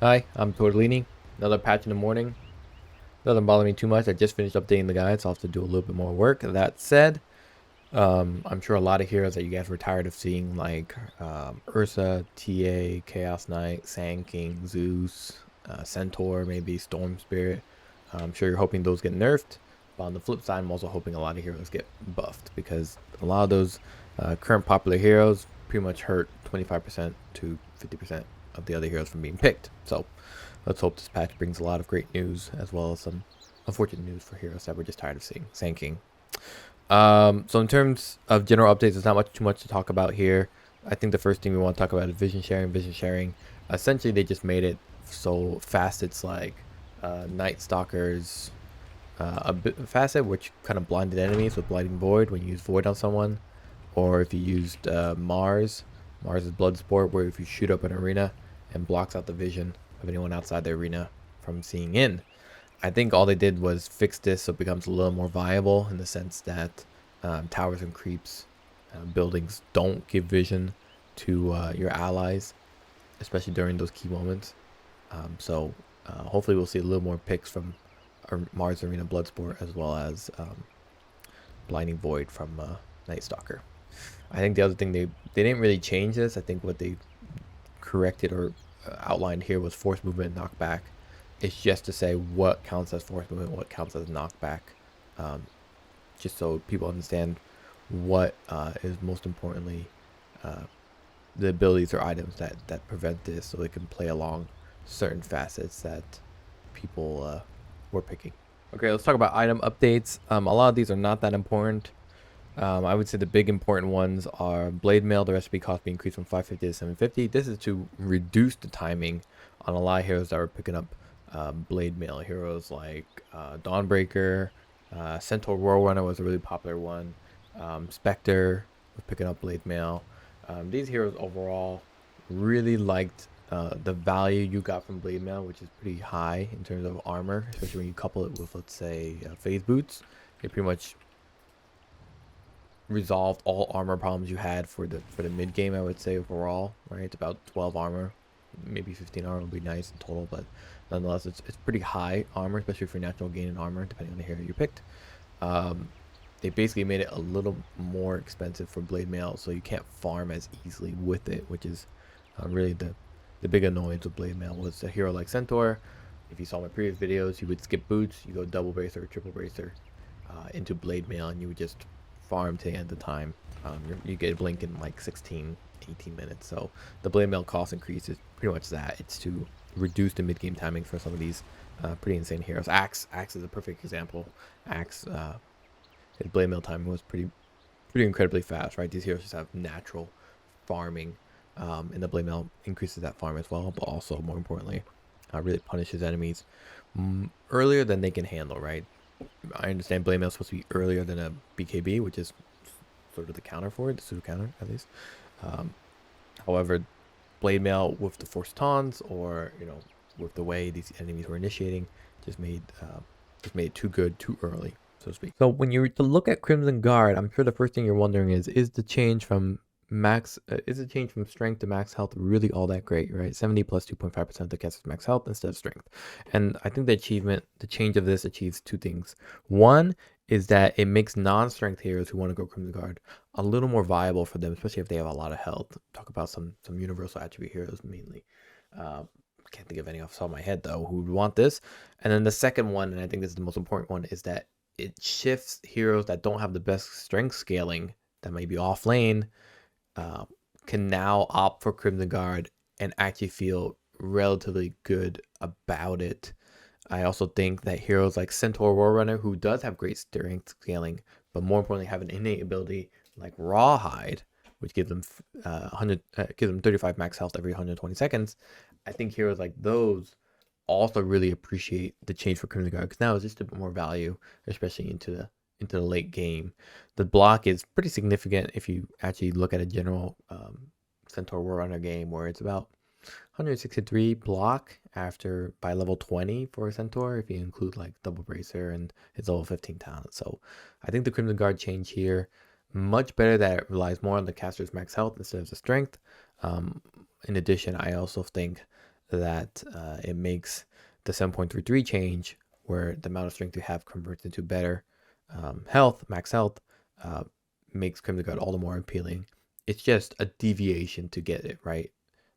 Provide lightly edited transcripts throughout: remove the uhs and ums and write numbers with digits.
Hi, I'm Torte de Lini. Another patch in the morning. Doesn't bother me too much. I just finished updating the guide, so I'll have to do a little bit more work. That said, I'm sure a lot of heroes that you guys were tired of seeing, like Ursa, TA, Chaos Knight, Sand King, Zeus, Centaur, maybe Storm Spirit. I'm sure you're hoping those get nerfed. But on the flip side, I'm also hoping a lot of heroes get buffed because a lot of those current popular heroes pretty much hurt 25% to 50% of the other heroes from being picked. So let's hope this patch brings a lot of great news as well as some unfortunate news for heroes that we're just tired of seeing. Sand King. So in terms of general updates, there's not too much to talk about here. I think the first thing we want to talk about is vision sharing. Vision sharing, essentially, they just made it so facets like Night Stalkers, a facet which kind of blinded enemies with blinding void when you use void on someone, or if you used Mars's blood sport, where if you shoot up an arena and blocks out the vision of anyone outside the arena from seeing in. I think all they did was fix this so it becomes a little more viable in the sense that towers and creeps, buildings don't give vision to your allies, especially during those key moments. So hopefully we'll see a little more picks from Mars Arena Bloodsport as well as Blinding Void from Night Stalker. I think the other thing they didn't really change this. I think what they corrected or outlined here was force movement and knockback. It's just to say what counts as force movement, what counts as knockback, just so people understand what is most importantly the abilities or items that prevent this, so they can play along certain facets that people were picking. Okay, let's talk about item updates. A lot of these are not that important. I would say the big important ones are Blade Mail. The recipe cost being increased from 550 to 750. This is to reduce the timing on a lot of heroes that were picking up Blade Mail. Heroes like Dawnbreaker, Centaur Warrunner was a really popular one. Spectre was picking up Blade Mail. These heroes overall really liked the value you got from Blade Mail, which is pretty high in terms of armor, especially when you couple it with, let's say, phase boots. It pretty much resolved all armor problems you had for the mid game. I would say overall, right? It's about 12 armor, maybe 15 armor would be nice in total, but nonetheless, it's pretty high armor, especially for natural gain in armor, depending on the hero you picked. They basically made it a little more expensive for Blade Mail, so you can't farm as easily with it, which is really the big annoyance with Blade Mail. Was a hero like Centaur. If you saw my previous videos, you would skip boots, you go double bracer or triple bracer into Blade Mail, and you would just farm to the end of the time. You get a blink in like 16, 18 minutes. So the Blade Mail cost increase is pretty much that. It's to reduce the mid game timing for some of these pretty insane heroes. Axe is a perfect example. Axe, his Blade Mail time was pretty incredibly fast, right? These heroes just have natural farming, and the Blade Mail increases that farm as well, but also more importantly, really punishes enemies earlier than they can handle, right? I understand Blade Mail is supposed to be earlier than a BKB, which is sort of the counter for it, the pseudo counter at least. However, Blade Mail with the forced taunts, or with the way these enemies were initiating, just made it too good too early, so to speak. So when you to look at Crimson Guard, I'm sure the first thing you're wondering is the change from strength to max health really all that great, right? 70 plus 2.5% of the caster's max health instead of strength. And I think the change of this achieves two things. One is that it makes non-strength heroes who want to go Crimson Guard a little more viable for them, especially if they have a lot of health. Talk about some universal attribute heroes mainly. Can't think of any off the top of my head though who would want this. And then the second one, and I think this is the most important one, is that it shifts heroes that don't have the best strength scaling, that may be off lane, can now opt for Crimson Guard and actually feel relatively good about it. I also think that heroes like Centaur Warrunner, who does have great strength scaling, but more importantly have an innate ability like Rawhide, which gives them 35 max health every 120 seconds. I think heroes like those also really appreciate the change for Crimson Guard, because now it's just a bit more value, especially into the late game. The block is pretty significant if you actually look at a general Centaur Warrunner game, where it's about 163 block by level 20 for a Centaur, if you include like double bracer and his level 15 talent. So I think the Crimson Guard change here, much better, that it relies more on the caster's max health instead of the strength. In addition, I also think that it makes the 7.33 change, where the amount of strength you have converts into better health, max health, makes Crimson Guard all the more appealing. It's just a deviation to get it right.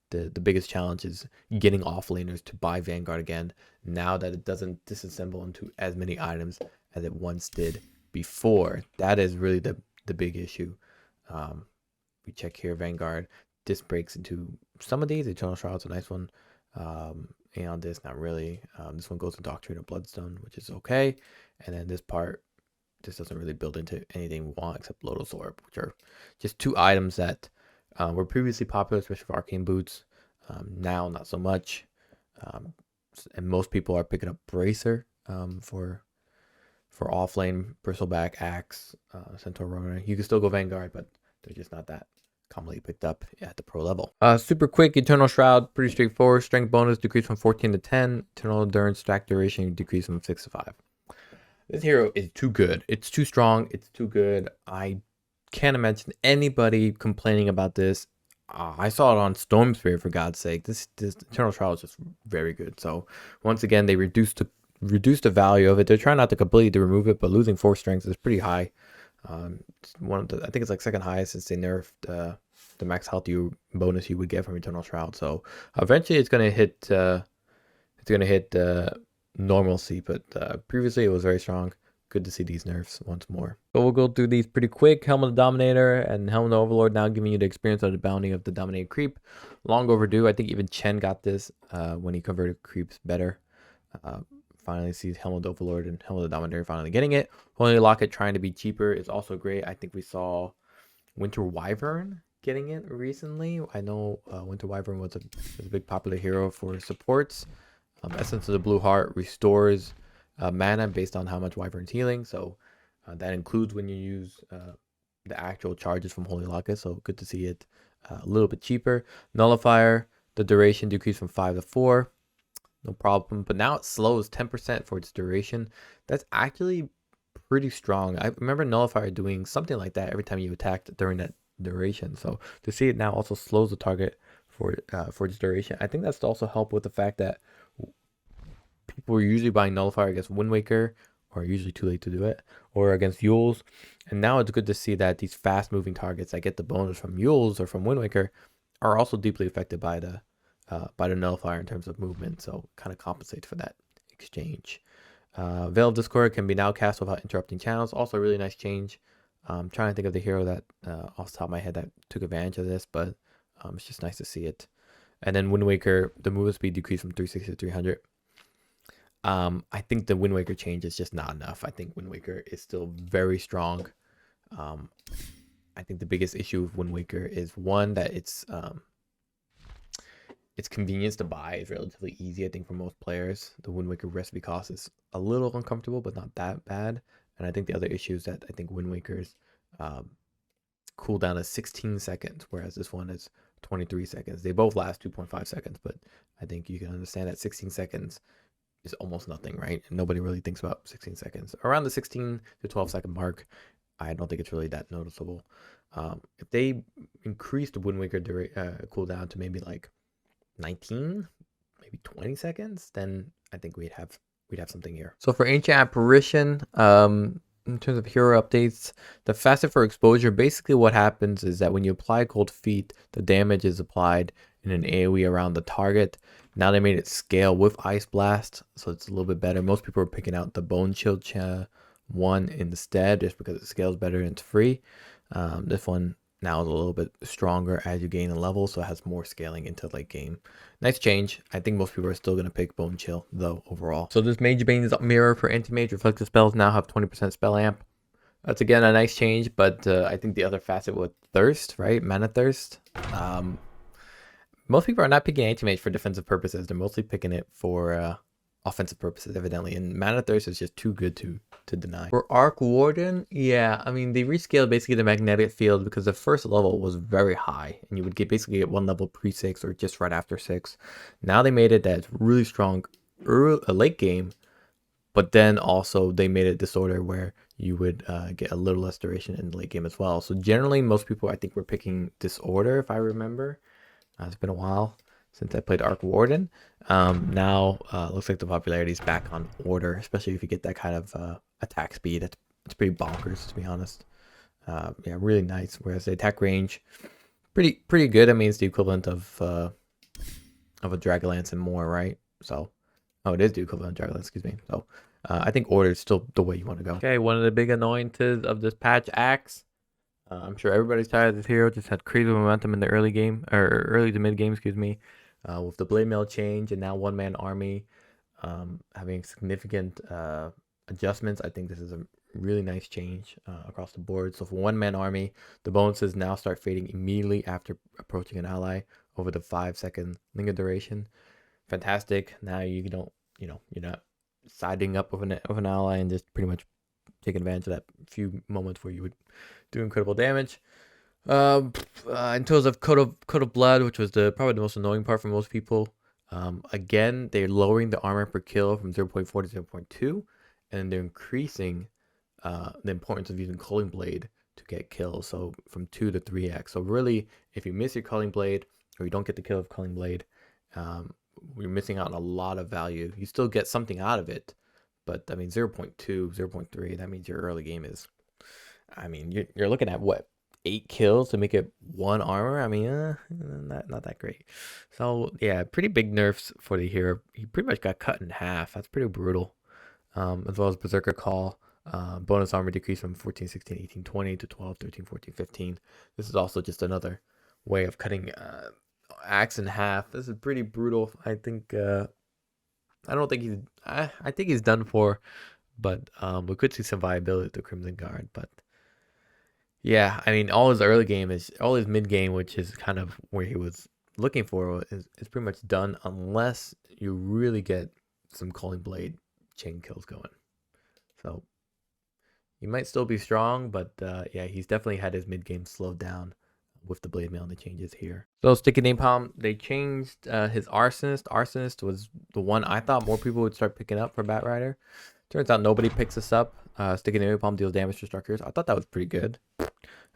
The biggest challenge is getting offlaners to buy Vanguard again, now that it doesn't disassemble into as many items as it once did before. That is really the big issue. We check here, Vanguard. This breaks into some of these. Eternal Shroud's a nice one. And this, not really. This one goes to Doctrine of Bloodstone, which is okay. And then this part, this doesn't really build into anything we want except Lotus Orb, which are just two items that were previously popular, especially for arcane boots. Now, not so much. And most people are picking up Bracer for offlane, Bristleback, Axe, Centaur Warrunner. You can still go Vanguard, but they're just not that commonly picked up at the pro level. Super quick, Eternal Shroud, pretty straightforward. Strength bonus decrease from 14 to 10. Eternal Endurance stack duration decrease from 6 to 5. This hero is too good. It's too strong. It's too good. I can't imagine anybody complaining about this. I saw it on Storm Spirit, for God's sake. This Eternal Shroud is just very good. So once again, they reduced the value of it. They're trying not to completely remove it, but losing 4 strength is pretty high. One of the, I think it's like second highest since they nerfed the max health bonus you would get from Eternal Shroud. So eventually it's gonna hit normalcy, but previously it was very strong. Good to see these nerfs once more. So we'll go through these pretty quick. Helmet of the Dominator and Helmet of the Overlord, now giving you the experience of the bounty of the Dominated Creep. Long overdue. I think even Chen got this when he converted creeps better. Finally see Helmet of the Overlord and Helmet of the Dominator finally getting it. Holy Locket trying to be cheaper is also great. I think we saw Winter Wyvern getting it recently. I know Winter Wyvern was a big popular hero for supports. Essence of the Blue Heart restores mana based on how much Wyvern's healing. So that includes when you use the actual charges from Holy Locket. So good to see it a little bit cheaper. Nullifier, the duration decreased from 5 to 4. No problem, but now it slows 10% for its duration. That's actually pretty strong. I remember Nullifier doing something like that every time you attacked during that duration. So to see it now also slows the target for its duration. I think that's to also help with the fact that people were usually buying Nullifier against Wind Waker, or usually too late to do it, or against Yules. And now it's good to see that these fast-moving targets that get the bonus from Yules or from Wind Waker are also deeply affected by the Nullifier in terms of movement, so kind of compensates for that exchange. Veil of Discord can be now cast without interrupting channels. Also a really nice change. I'm trying to think of the hero that off the top of my head that took advantage of this, but it's just nice to see it. And then Wind Waker, the movement speed decreased from 360 to 300. I think the Wind Waker change is just not enough. I think Wind Waker is still very strong. I think the biggest issue with Wind Waker is one, that its convenience to buy is relatively easy, I think, for most players. The Wind Waker recipe cost is a little uncomfortable, but not that bad. And I think the other issue is that I think Wind Waker's cooldown is 16 seconds, whereas this one is 23 seconds. They both last 2.5 seconds, but I think you can understand that 16 seconds is almost nothing, right? And nobody really thinks about 16 seconds. Around the 16 to 12 second mark, I don't think it's really that noticeable. If they increase the Wind Waker cooldown to maybe like 19, maybe 20 seconds, then I think we'd have something here. So for Ancient Apparition, in terms of hero updates, the facet for exposure, basically what happens is that when you apply Cold Feet, the damage is applied in an AoE around the target. Now they made it scale with Ice Blast, so it's a little bit better. Most people are picking out the Bone Shield one instead, just because it scales better and it's free. This one now is a little bit stronger as you gain a level, so it has more scaling into late game. Nice change. I think most people are still going to pick Bone Chill, though, overall. So this Mage Bane's mirror for anti-mage reflective spells now have 20% spell amp. That's, again, a nice change, but I think the other facet with Thirst, right? Mana Thirst. Most people are not picking anti-mage for defensive purposes. They're mostly picking it for offensive purposes, evidently, and Mana Thirst is just too good to deny. For Arc Warden, yeah, I mean, they rescaled basically the magnetic field because the first level was very high, and you would basically get one level pre-6 or just right after 6. Now they made it that it's really strong late game, but then also they made it disorder where you would get a little less duration in the late game as well. So generally, most people, I think, were picking disorder, if I remember. It's been a while since I played Arc Warden. Now looks like the popularity is back on Order, especially if you get that kind of attack speed. It's pretty bonkers, to be honest. Yeah, really nice. Whereas the attack range, pretty good. I mean, it's the equivalent of a Dragonlance and more, right? So, oh, it is the equivalent of Dragonlance. Excuse me. So, I think Order is still the way you want to go. Okay, one of the big annoyances of this patch, Axe. I'm sure everybody's tired of this hero. Just had crazy momentum in the early game, or early to mid game, excuse me. With the blade mail change and now one-man army having significant adjustments, I think this is a really nice change across the board. So for one-man army, the bonuses now start fading immediately after approaching an ally over the 5-second linger duration. Fantastic. Now you don't, you're not siding up with an ally and just pretty much taking advantage of that few moments where you would do incredible damage. In terms of Code of Blood, which was probably the most annoying part for most people, again, they're lowering the armor per kill from 0.4 to 0.2, and they're increasing the importance of using Culling Blade to get kills, so from 2 to 3x. So really, if you miss your Culling Blade, or you don't get the kill of Culling Blade, you're missing out on a lot of value. You still get something out of it, but I mean 0.2, 0.3, that means your early game is, I mean, you're looking at what, 8 kills to make it 1 armor. I mean, not that great. So yeah, pretty big nerfs for the hero. He pretty much got cut in half. That's pretty brutal. As well as Berserker Call. Bonus armor decreased from 14, 16, 18, 20 to 12, 13, 14, 15. This is also just another way of cutting Axe in half. This is pretty brutal. I think I don't think I think he's done for, but we could see some viability to Crimson Guard. But yeah, I mean, all his mid game, which is kind of where he was looking for, is pretty much done unless you really get some Culling Blade chain kills going. So he might still be strong, but yeah, he's definitely had his mid game slowed down with the blade mail and the changes here. So Sticky Napalm, they changed his Arsonist. Arsonist was the one I thought more people would start picking up for Batrider. Turns out nobody picks this up. Sticky Napalm deals damage to structures. I thought that was pretty good.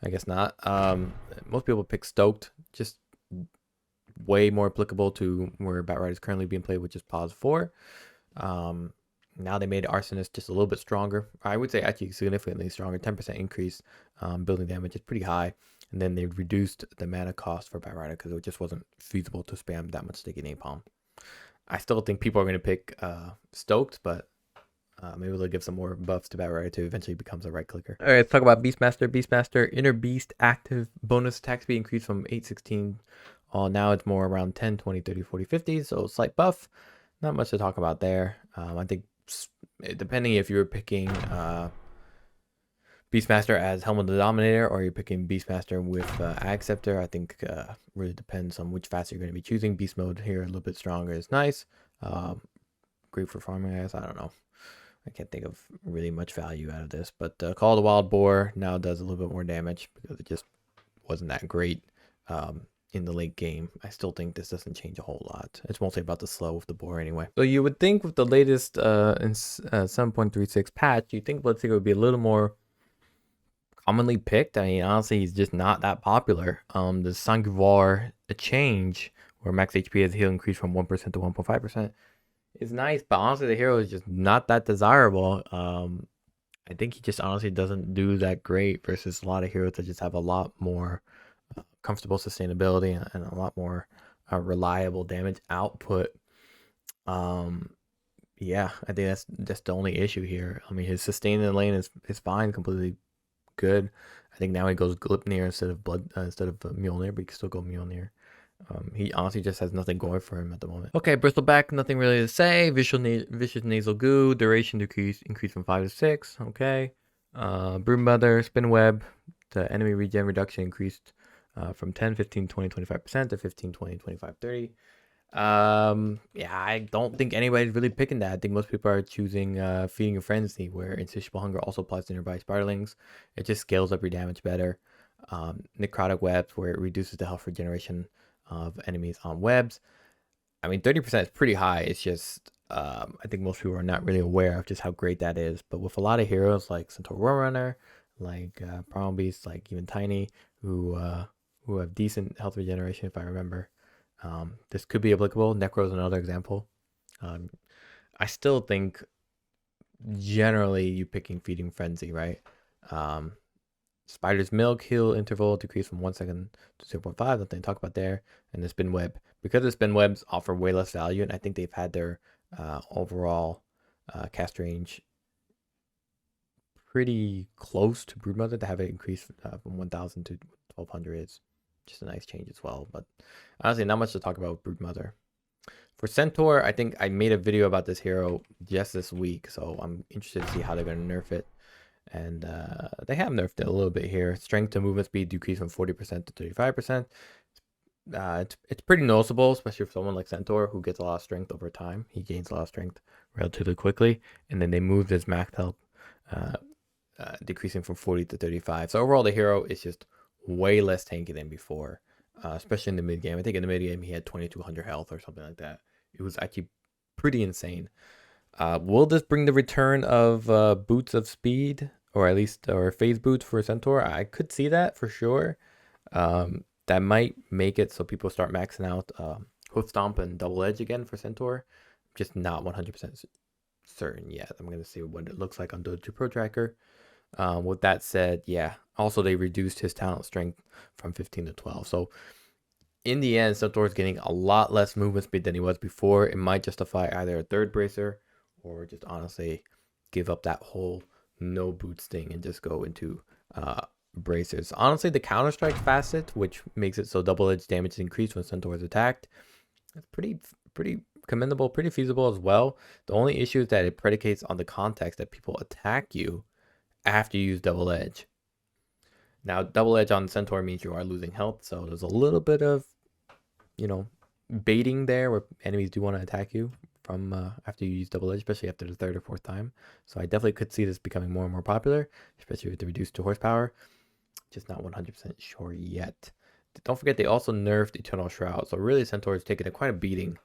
I guess not. Most people pick Stoked, just way more applicable to where Batrider is currently being played, which is Pause 4. Now they made Arsonist just a little bit stronger. I would say actually significantly stronger. 10% increase building damage is pretty high. And then they reduced the mana cost for Batrider because it just wasn't feasible to spam that much Sticky Napalm. I still think people are going to pick Stoked, but maybe they'll give some more buffs to Batrider to eventually becomes a right clicker. All right, let's talk about Beastmaster. Beastmaster, Inner Beast active bonus attack speed increased from 816. Now it's more around 10, 20, 30, 40, 50. So slight buff. Not much to talk about there. I think depending if you're picking Beastmaster as Helm of the Dominator or you're picking Beastmaster with Acceptor, I think really depends on which facet you're going to be choosing. Beast mode here a little bit stronger is nice. Great for farming, I guess. I don't know. I can't think of really much value out of this, but Call of the Wild Boar now does a little bit more damage because it just wasn't that great in the late game. I still think this doesn't change a whole lot. It's mostly about the slow with the boar anyway. So you would think with the latest in 7.36 patch, you think Bloodseeker would be a little more commonly picked. I mean, honestly, he's just not that popular. The Sanguivar change, where max HP has heal increased from 1% to 1.5%, is nice, but honestly, the hero is just not that desirable. I think he just honestly doesn't do that great versus a lot of heroes that just have a lot more comfortable sustainability and a lot more reliable damage output. Yeah, I think that's just the only issue here. I mean, his sustain in the lane is fine, completely good. I think now he goes Glipnir instead of Mjolnir, but he can still go Mjolnir. He honestly just has nothing going for him at the moment. Okay, Bristleback, nothing really to say. Vicious Nasal Goo, duration increased from 5 to 6. Okay. Broodmother, Spinweb, the enemy regen reduction increased from 10, 15, 20, 25% to 15, 20, 25, 30. Yeah, I don't think anybody's really picking that. I think most people are choosing Feeding a Frenzy, where Insatiable Hunger also applies to nearby spiderlings. It just scales up your damage better. Necrotic Webs, where it reduces the health regeneration of enemies on webs. I mean, 30% is pretty high. It's just I think most people are not really aware of just how great that is. But with a lot of heroes like Centaur Warrunner, like Primal Beast, like even Tiny, who have decent health regeneration, if I remember. This could be applicable. Necro is another example. I still think generally you picking Feeding Frenzy, right? Spider's Milk heal interval decreased from 1 second to 0.5. Nothing to talk about there. And the Spin Web. Because the Spin Webs offer way less value, and I think they've had their overall cast range pretty close to Broodmother, to have it increase from 1,000 to 1,200 is just a nice change as well. But honestly, not much to talk about with Broodmother. For Centaur, I think I made a video about this hero just this week, so I'm interested to see how they're going to nerf it. And they have nerfed it a little bit here. Strength to movement speed decreased from 40% to 35%. It's pretty noticeable, especially for someone like Centaur who gets a lot of strength over time. He gains a lot of strength relatively quickly, and then they moved his max health, decreasing from 40 to 35. So overall, the hero is just way less tanky than before, especially in the mid game. I think in the mid game he had 2,200 health or something like that. It was actually pretty insane. Will this bring the return of boots of speed, or at least phase boots for Centaur? I could see that for sure. That might make it so people start maxing out Hoof Stomp and Double Edge again for Centaur. Just not 100% certain yet. I'm going to see what it looks like on Dota 2 Pro Tracker. With that said, yeah. Also, they reduced his talent strength from 15 to 12. So in the end, Centaur is getting a lot less movement speed than he was before. It might justify either a third bracer, or just honestly give up that whole no boots thing and just go into bracers. Honestly, the Counter-Strike facet, which makes it so double-edged damage is increased when Centaur is attacked, it's pretty commendable, pretty feasible as well. The only issue is that it predicates on the context that people attack you after you use double edge. Now, double edge on Centaur means you are losing health, so there's a little bit of, baiting there where enemies do want to attack you from after you use double edge, especially after the third or fourth time. So I definitely could see this becoming more and more popular, especially with the reduced to horsepower. Just not 100% sure yet. Don't forget they also nerfed Eternal Shroud, so really Centaur is taking quite a beating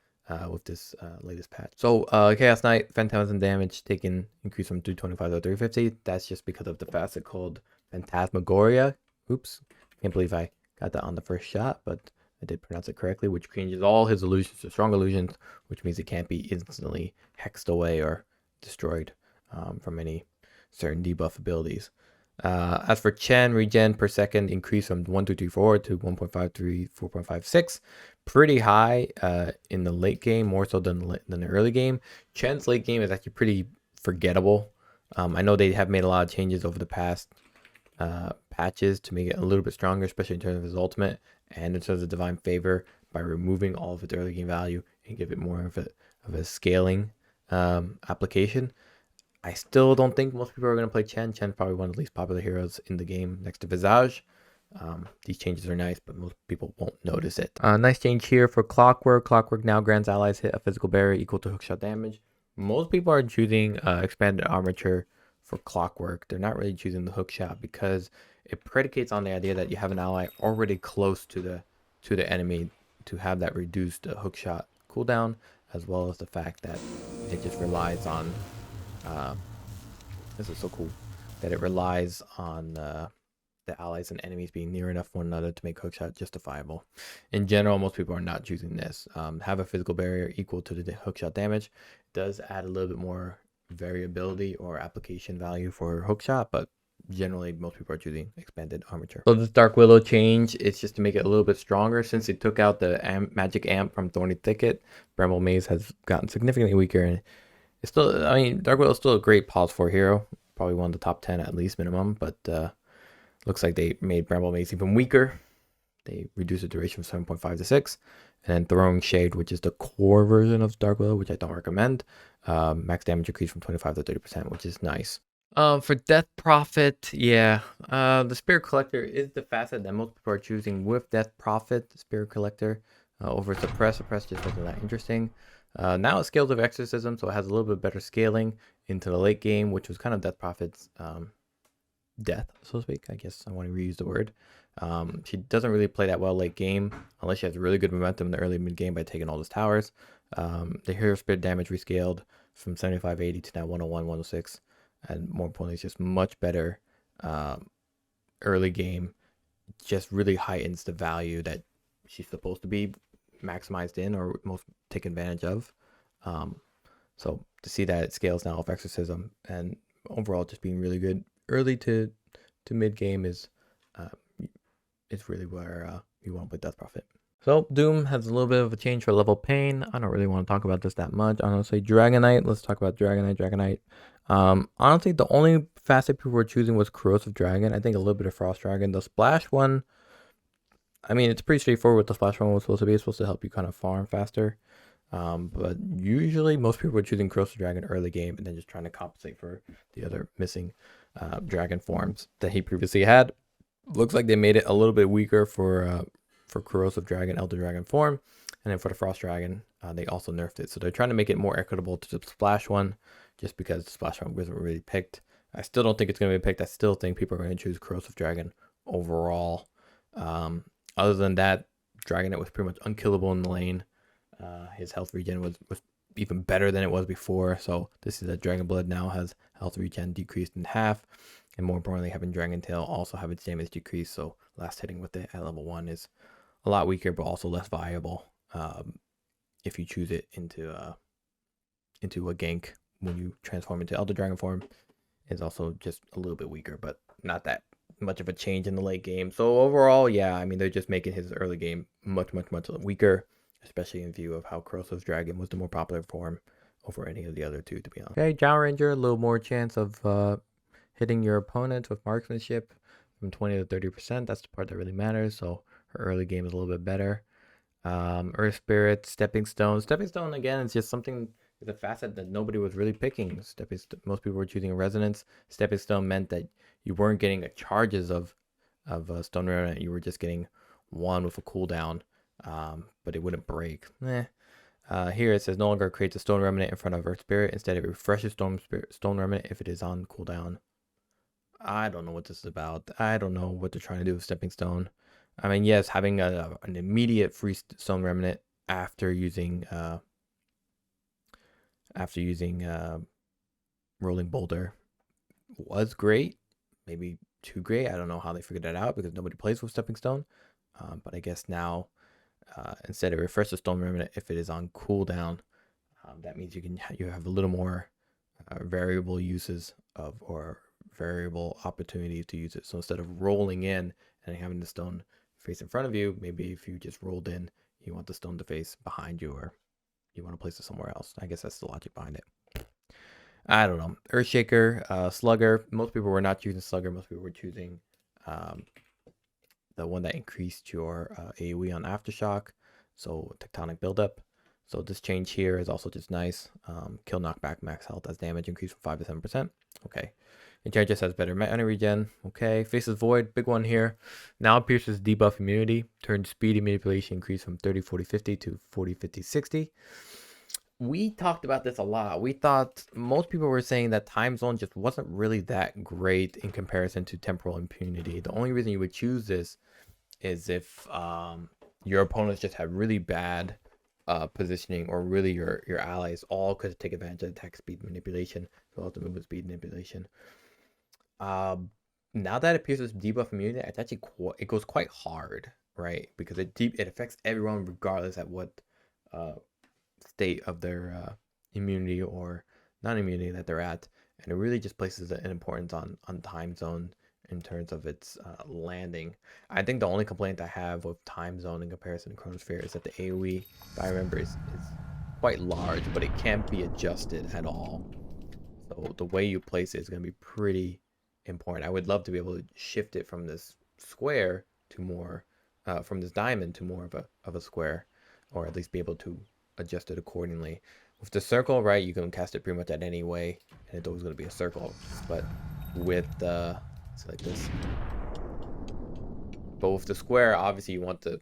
with this latest patch. So Chaos Knight, Phantasm damage taken increased from 225 to 350. That's just because of the facet called Phantasmagoria. Oops, can't believe I got that on the first shot, but I did pronounce it correctly, which changes all his illusions to strong illusions, which means it can't be instantly hexed away or destroyed from any certain debuff abilities. As for Chen, regen per second increased from 1,234 to 1.53, 4.56. Pretty high in the late game, more so than the early game. Chen's late game is actually pretty forgettable. I know they have made a lot of changes over the past patches to make it a little bit stronger, especially in terms of his ultimate and in terms of Divine Favor, by removing all of its early game value and give it more of a scaling application. I still don't think most people are going to play Chen. Chen's probably one of the least popular heroes in the game next to Visage. These changes are nice, but most people won't notice it. Nice change here for Clockwork. Clockwork now grants allies hit a physical barrier equal to hookshot damage. Most people are choosing expanded armature for Clockwork. They're not really choosing the hookshot because it predicates on the idea that you have an ally already close to the enemy to have that reduced hookshot cooldown, as well as the fact that it just relies on this is so cool that it relies on the allies and enemies being near enough one another to make hookshot justifiable. In general, most people are not choosing this. Have a physical barrier equal to the hookshot damage. It does add a little bit more variability or application value for hookshot, but generally most people are choosing expanded armature. So this Dark Willow change, it's just to make it a little bit stronger. Since it took out the magic amp from Thorny Thicket, Bramble Maze has gotten significantly weaker, and it's still, I mean, Dark Willow is still a great pause 4 hero, probably one of the top 10 at least minimum, but looks like they made Bramble Maze even weaker. They reduced the duration from 7.5 to 6, and then Throwing Shade, which is the core version of Dark Willow, which I don't recommend. Max damage increased from 25 to 30%, which is nice. For Death Prophet, yeah, the Spirit Collector is the facet that most people are choosing with Death Prophet, the Spirit Collector, over Suppress. Suppress just wasn't that interesting. Now it scales with Exorcism, so it has a little bit better scaling into the late game, which was kind of Death Prophet's death, so to speak. I guess I want to reuse the word. She doesn't really play that well late game unless she has really good momentum in the early mid game by taking all those towers. The hero spirit damage rescaled from 7580 to now 101, 106, and more importantly, it's just much better early game. Just really heightens the value that she's supposed to be maximized in or most taken advantage of. So to see that it scales now with Exorcism and overall just being really good early to mid game is really where you want to play Death Prophet. So Doom has a little bit of a change for level Pain. I don't really want to talk about this that much. Honestly, Dragonite. Let's talk about Dragonite. Honestly, the only facet people were choosing was Corrosive Dragon. I think a little bit of Frost Dragon. The Splash one, I mean, it's pretty straightforward what the Splash one was supposed to be. It's supposed to help you kind of farm faster. But usually most people were choosing Corrosive Dragon early game and then just trying to compensate for the other missing dragon forms that he previously had. Looks like they made it a little bit weaker for Corrosive Dragon, Elder Dragon form. And then for the Frost Dragon, they also nerfed it. So they're trying to make it more equitable to the Splash one, just because the Splash one wasn't really picked. I still don't think it's going to be picked. I still think people are going to choose Corrosive Dragon overall. Other than that, Dragonite was pretty much unkillable in the lane. His health regen was even better than it was before. So this is a Dragon Blood now has health regen decreased in half. And more importantly, having Dragon Tail also have its damage decreased. So last hitting with it at level 1 is a lot weaker, but also less viable if you choose it into a gank when you transform into Elder Dragon form. Is also just a little bit weaker, but not that much of a change in the late game. So overall, yeah, I mean, they're just making his early game much weaker, especially in view of how Corrosive Dragon was the more popular form over any of the other two, to be honest. Okay, Jow Ranger, a little more chance of hitting your opponent with marksmanship from 20 to 30%. That's the part that really matters. So her early game is a little bit better. Earth Spirit, Stepping Stone. Stepping Stone, again, is just something, is a facet that nobody was really picking. Most people were choosing a Resonance. Stepping Stone meant that you weren't getting charges of Stone Remnant. You were just getting one with a cooldown, but it wouldn't break. Here it says no longer creates a Stone Remnant in front of Earth Spirit. Instead, it refreshes Stone Remnant if it is on cooldown. I don't know what this is about. I don't know what they're trying to do with Stepping Stone. I mean, yes, having an immediate free Stone Remnant after using Rolling Boulder was great. Maybe too great. I don't know how they figured that out because nobody plays with Stepping Stone. But I guess now instead of refresh the Stone Remnant if it is on cooldown, that means you have a little more variable uses of or variable opportunities to use it. So instead of rolling in and having the stone face in front of you, maybe if you just rolled in, you want the stone to face behind you, or you want to place it somewhere else. I guess that's the logic behind it. I don't know. Earthshaker, Slugger. Most people were not choosing Slugger. Most people were choosing the one that increased your AoE on Aftershock. So Tectonic Buildup. So this change here is also just nice. Kill knockback max health as damage increased from 5 to 7%. Okay. Enchantress has better mana regen. Okay. Faces Void, big one here. Now pierces debuff immunity. Turns speed and manipulation increase from 30, 40, 50 to 40, 50, 60. We talked about this a lot. We thought most people were saying that time zone just wasn't really that great in comparison to temporal impunity. The only reason you would choose this is if your opponents just had really bad positioning, or really your allies all could take advantage of attack speed manipulation, as well as the movement speed manipulation. Now that it pierces debuff immunity, it's actually it goes quite hard, right? Because it affects everyone regardless at what state of their immunity or non-immunity that they're at, and it really just places an importance on time zone in terms of its landing. I think the only complaint I have with time zone in comparison to Chronosphere is that the AoE, if I remember, is quite large, but it can't be adjusted at all. So the way you place it is going to be pretty important. I would love to be able to shift it from this square to more, from this diamond to more of a square, or at least be able to adjust it accordingly. With the circle, right, you can cast it pretty much at any way, and it's always going to be a circle. But with it's like this. But with the square, obviously you want the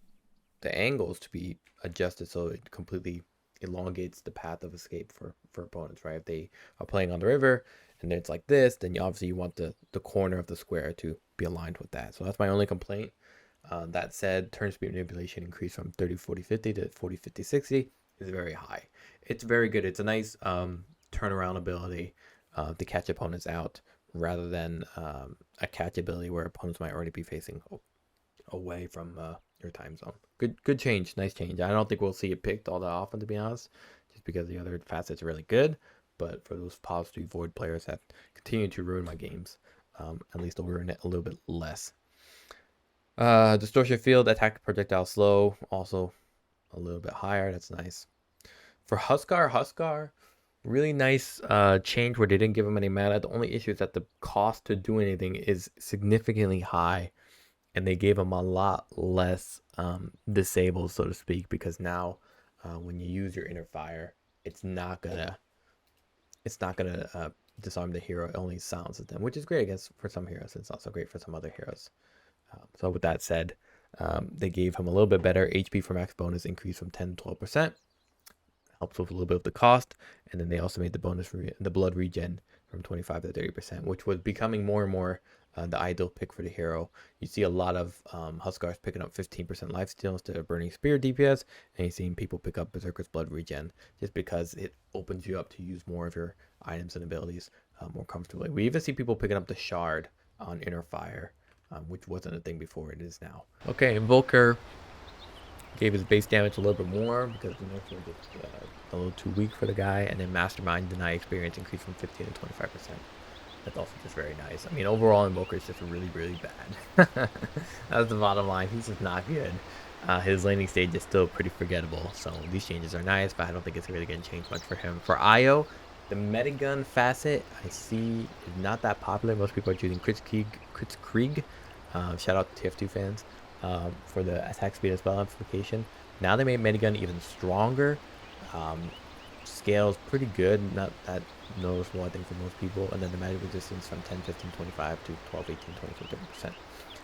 angles to be adjusted so it completely elongates the path of escape for opponents, right? If they are playing on the river and it's like this, then you want the corner of the square to be aligned with that. So that's my only complaint. That said, turn speed manipulation increased from 30, 40, 50 to 40, 50, 60 is very high. It's very good. It's a nice turnaround ability to catch opponents out, rather than a catch ability where opponents might already be facing away from your time zone. Good change, nice change. I don't think we'll see it picked all that often, to be honest, just because the other facets are really good. But for those PUBG Void players that continue to ruin my games, at least they'll ruin it a little bit less. Distortion field, attack projectile slow, also a little bit higher. That's nice. For Huskar, really nice change where they didn't give him any mana. The only issue is that the cost to do anything is significantly high, and they gave him a lot less disabled, so to speak, because now when you use your inner fire, it's not gonna disarm the hero. It only silences them, which is great, I guess, for some heroes. It's also great for some other heroes. So with that said, they gave him a little bit better HP for max bonus increase from 10 to 12%. Helps with a little bit of the cost, and then they also made the bonus the blood regen from 25 to 30%, which was becoming more and more the ideal pick for the hero. You see a lot of Huskars picking up 15% lifesteal instead of Burning Spear DPS, and you're seeing people pick up Berserker's blood regen just because it opens you up to use more of your items and abilities more comfortably. We even see people picking up the shard on inner fire, which wasn't a thing before. It is now. Okay, Invoker gave his base damage a little bit more because the nerfs were just a little too weak for the guy, and then Mastermind deny experience increased from 15 to 25%. That's also just very nice. I mean, overall, Invoker is just really, really bad. That's the bottom line. He's just not good. His laning stage is still pretty forgettable, so these changes are nice, but I don't think it's really going to change much for him. For Io, the Metagun facet I see is not that popular. Most people are choosing Kritzkrieg. Shout out to TF2 fans. For the attack speed and spell amplification. Now they made Metagun even stronger. Scale is pretty good, not that noticeable, I think, for most people. And then the magic resistance from 10, 15, 25 to 12, 18, 22, 30%.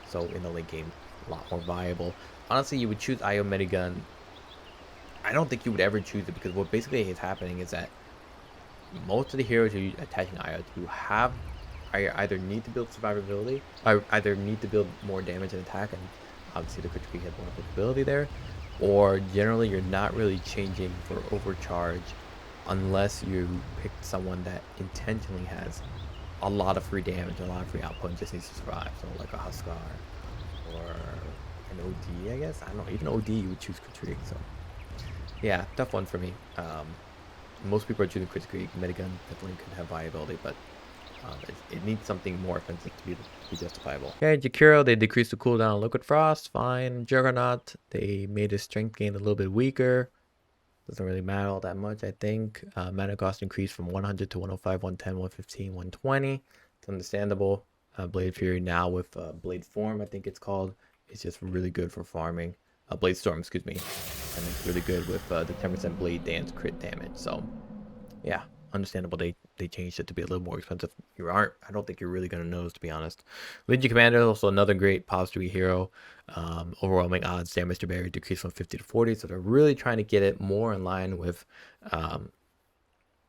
So in the late game, a lot more viable. Honestly, you would choose IO Metagun. I don't think you would ever choose it because what basically is happening is that most of the heroes you're attaching IO to have either need to build survivability, or either need to build more damage and attack, and obviously the Kritzkrieg has more applicability there, or generally you're not really changing for overcharge unless you picked someone that intentionally has a lot of free damage, a lot of free output, and just needs to survive. So like a Huskar or an OD, I guess. I don't know, even OD you would choose Kritzkrieg. So yeah, tough one for me. Most people are choosing Kritzkrieg. Metagun definitely could have viability, but it needs something more offensive to be justifiable. Okay, Jakiro, they decreased the cooldown on Liquid Frost. Fine. Juggernaut, they made his strength gain a little bit weaker. Doesn't really matter all that much, I think. Mana cost increased from 100 to 105, 110, 115, 120. It's understandable. Blade Fury now with Blade Form, I think it's called. It's just really good for farming. Blade Storm, excuse me. And it's really good with the 10% Blade Dance crit damage. So, yeah. Understandable they changed it to be a little more expensive. I don't think you're really going to notice, to be honest. Legion Commander, also another great PUBG hero. Overwhelming odds damage to barrier decreased from 50 to 40, so they're really trying to get it more in line with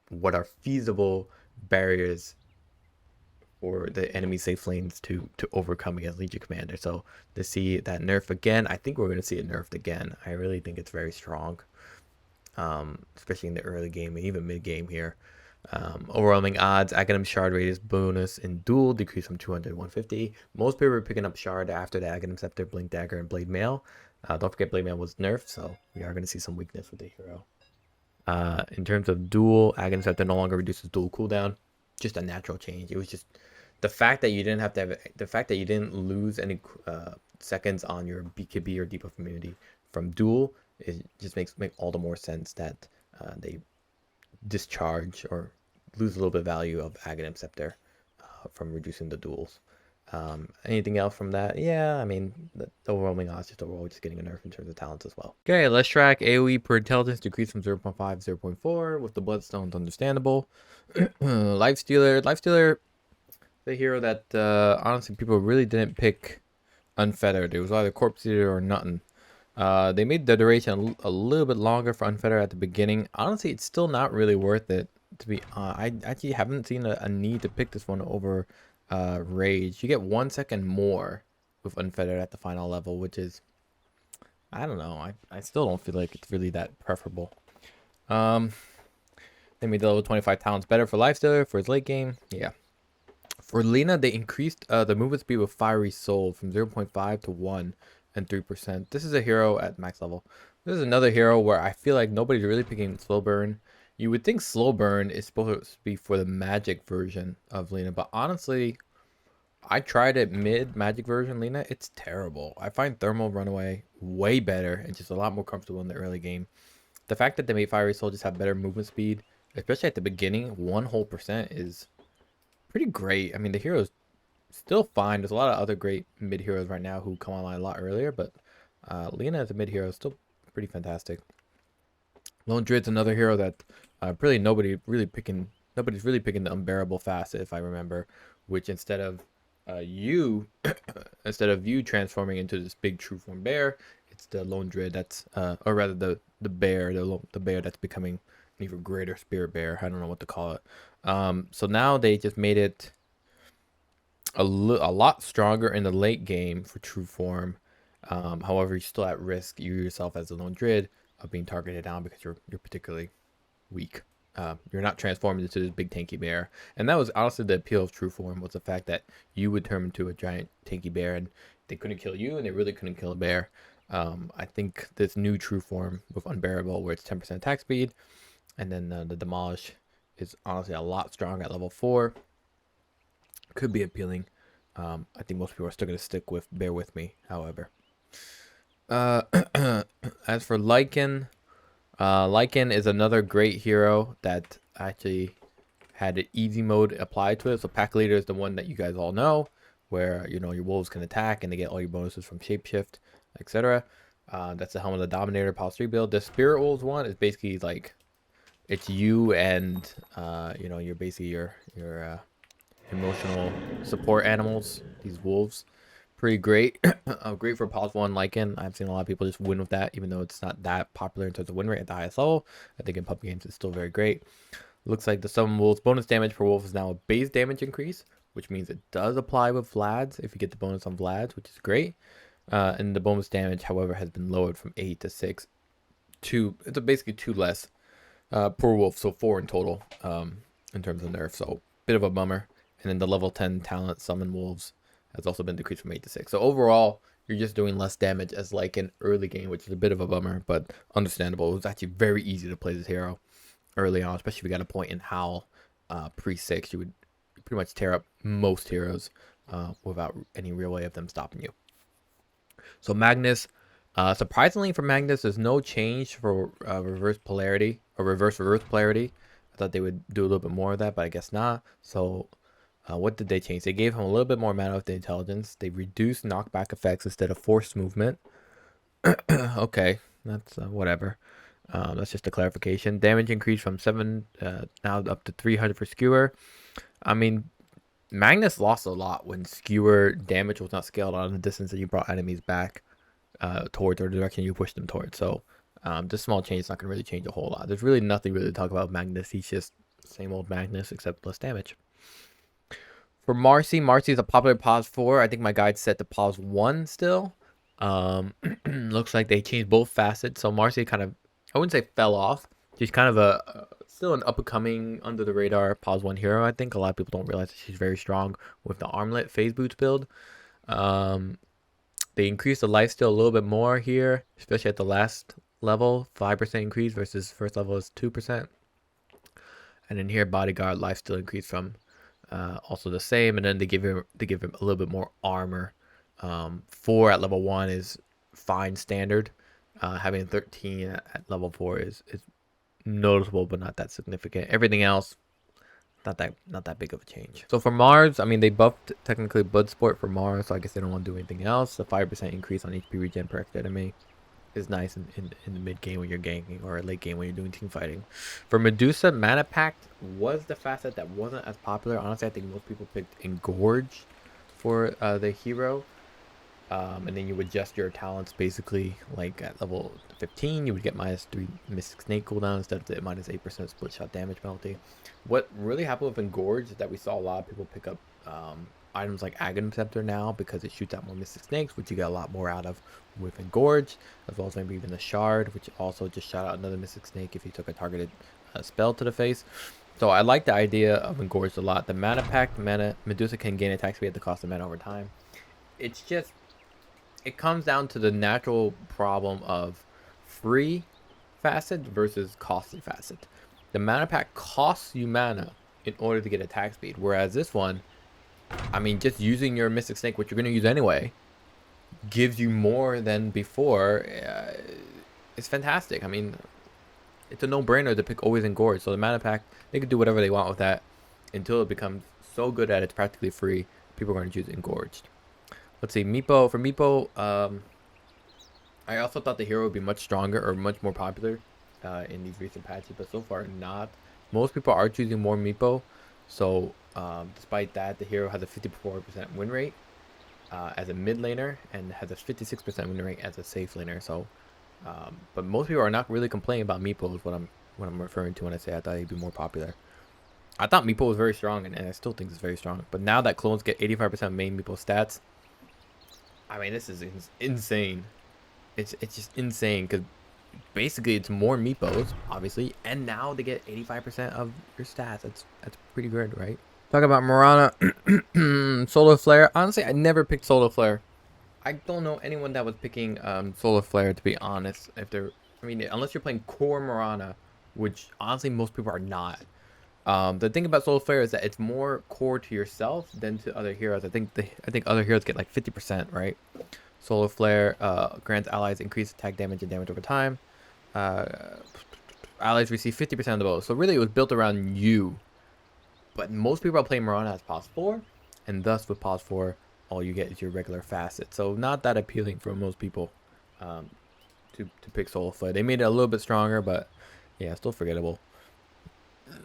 what are feasible barriers for the enemy safe lanes to overcome against Legion Commander. So to see that nerf again, I think we're going to see it nerfed again. I really think it's very strong, especially in the early game and even mid game here. Overwhelming odds, Aghanim Shard radius bonus in duel decreased from 200 to 150. Most people are picking up Shard after the Aghanim Scepter, Blink Dagger, and Blade Mail. Don't forget Blade Mail was nerfed, so we are going to see some weakness with the hero. In terms of duel, Aghanim Scepter no longer reduces duel cooldown. Just a natural change. It was just the fact that you didn't have to have the fact that you didn't lose any seconds on your BKB or debuff immunity from duel. It just makes all the more sense that they discharge or lose a little bit of value of Aghanim Scepter from reducing the duels. Anything else from that? Yeah, I mean, the overwhelming odds just overall just getting a nerf in terms of talents as well. Okay, let's track AoE per intelligence decreased from 0.5 to 0.4 with the Bloodstones, understandable. Lifestealer, the hero that honestly people really didn't pick unfettered. It was either Corpse Eater or nothing. They made the duration a little bit longer for unfettered at the beginning. Honestly, it's still not really worth it. To be I actually haven't seen a need to pick this one over Rage. You get 1 second more with unfettered at the final level, which is, I don't know. I still don't feel like it's really that preferable. They made the level 25 talents better for Lifestealer for his late game. Yeah. For Lina, they increased the movement speed with Fiery Soul from 0.5 to 1. and 3%. This is a hero at max level. This is another hero where I feel like nobody's really picking slow burn. You would think slow burn is supposed to be for the magic version of Lina, but honestly, I tried it mid magic version Lina. It's terrible. I find thermal runaway way better and just a lot more comfortable in the early game. The fact that they made fiery soldiers have better movement speed, especially at the beginning, 1% is pretty great. I mean, the hero's still fine. There's a lot of other great mid heroes right now who come online a lot earlier, but Lina as a mid hero is still pretty fantastic. Lone Druid's another hero that really nobody's really picking the unbearable facet, if I remember, which instead of you transforming into this big true form bear, it's the Lone Druid that's or rather the bear that's becoming an even greater spirit bear. I don't know what to call it. So now they just made it a lot stronger in the late game for true form. However, you're still at risk, you yourself as a Lone Druid, of being targeted down because you're particularly weak. You're not transformed into this big tanky bear, and that was honestly the appeal of true form, was the fact that you would turn into a giant tanky bear and they couldn't kill you and they really couldn't kill a bear. I think this new true form with unbearable, where it's 10% attack speed, and then the demolish is honestly a lot stronger at level 4, could be appealing. I think most people are still going to stick with bear with me, however. As for Lycan, Lycan is another great hero that actually had an easy mode applied to it. So pack leader is the one that you guys all know, where your wolves can attack and they get all your bonuses from shapeshift, etc. That's the Helm of the Dominator Pal 3 build. The Spirit Wolves one is basically like, it's you and you're basically your emotional support animals, these wolves. Pretty great. Great for pause 1 Lycan. I've seen a lot of people just win with that, even though it's not that popular in terms of win rate at the highest level. I think in PUBG games it's still very great. Looks like the summon wolves bonus damage per wolf is now a base damage increase, which means it does apply with Vlads if you get the bonus on Vlads, which is great. And the bonus damage, however, has been lowered from 8 to 6. It's basically 2 less per wolf, so 4 in total in terms of nerf. So bit of a bummer. And then the level 10 talent summon wolves has also been decreased from 8 to 6. So overall, you're just doing less damage as like an early game, which is a bit of a bummer, but understandable. It was actually very easy to play this hero early on, especially if you got a point in Howl pre-6. You would pretty much tear up most heroes without any real way of them stopping you. So Magnus, surprisingly for Magnus, there's no change for reverse polarity or reverse polarity. I thought they would do a little bit more of that, but I guess not. So what did they change? They gave him a little bit more mana with the intelligence. They reduced knockback effects instead of forced movement. Okay, that's whatever. That's just a clarification. Damage increased from 7 now up to 300 for skewer. I mean, Magnus lost a lot when skewer damage was not scaled on the distance that you brought enemies back towards, or the direction you pushed them towards. So this small change is not going to really change a whole lot. There's really nothing really to talk about Magnus. He's just same old Magnus except less damage. For Marcy is a popular pause 4. I think my guide's set to pause 1 still. Looks like they changed both facets. So Marcy kind of, I wouldn't say fell off. She's kind of still an up-and-coming, under-the-radar pause 1 hero, I think. A lot of people don't realize that she's very strong with the armlet phase boots build. They increased the lifesteal a little bit more here, especially at the last level. 5% increase versus first level is 2%. And then here, bodyguard lifesteal increased from also the same, and then they give him a little bit more armor. 4 at level 1 is fine standard. Having 13 at level 4 is noticeable, but not that significant. Everything else, not that big of a change. So for Mars, I mean, they buffed technically Bloodsport for Mars, so I guess they don't want to do anything else. The 5% increase on HP regen per enemy is nice in the mid game when you're ganking, or late game when you're doing team fighting. For Medusa, Mana Pact was the facet that wasn't as popular. Honestly, I think most people picked Engorge for the hero. And then you would adjust your talents basically, like at level 15 you would get -3 Mystic Snake cooldown instead of the -8% split shot damage penalty. What really happened with Engorge is that we saw a lot of people pick up items like Aghanim Scepter now because it shoots out more Mystic Snakes, which you get a lot more out of with Engorge, as well as maybe even the Shard, which also just shot out another Mystic Snake if you took a targeted spell to the face. So I like the idea of Engorge a lot. The Mana Pact, Medusa can gain attack speed at the cost of mana over time. It's just, it comes down to the natural problem of free facet versus costly facet. The mana pack costs you mana in order to get attack speed, whereas this one, I mean, just using your Mystic Snake, which you're going to use anyway, gives you more than before. It's fantastic. I mean, it's a no-brainer to pick Always Engorged. So the mana pack, they can do whatever they want with that until it becomes so good that it's practically free. People are going to choose Engorged. Let's see, Meepo. For Meepo, I also thought the hero would be much stronger or much more popular in these recent patches, but so far not. Most people are choosing more Meepo. So despite that, the hero has a 54% win rate as a mid laner and has a 56% win rate as a safe laner. So, but most people are not really complaining about Meepo is what I'm referring to when I say I thought he'd be more popular. I thought Meepo was very strong, and I still think it's very strong. But now that clones get 85% main Meepo stats, I mean, this is insane. It's just insane because basically it's more Meepos, obviously, and now they get 85% of your stats. That's pretty good, right? Talk about Mirana. Solar Flare. Honestly, I never picked Solar Flare. I don't know anyone that was picking Solar Flare, to be honest. If they're, I mean, unless you're playing core Mirana, which honestly most people are not. The thing about Solar Flare is that it's more core to yourself than to other heroes. I think other heroes get like 50%, right? Solar Flare grants allies increased attack damage and damage over time. Allies receive 50% of the bow. So really, it was built around you. But most people are playing Mirana as pos 4, and thus with pos 4, all you get is your regular facet. So not that appealing for most people to pick Solar Flare. They made it a little bit stronger, but yeah, still forgettable.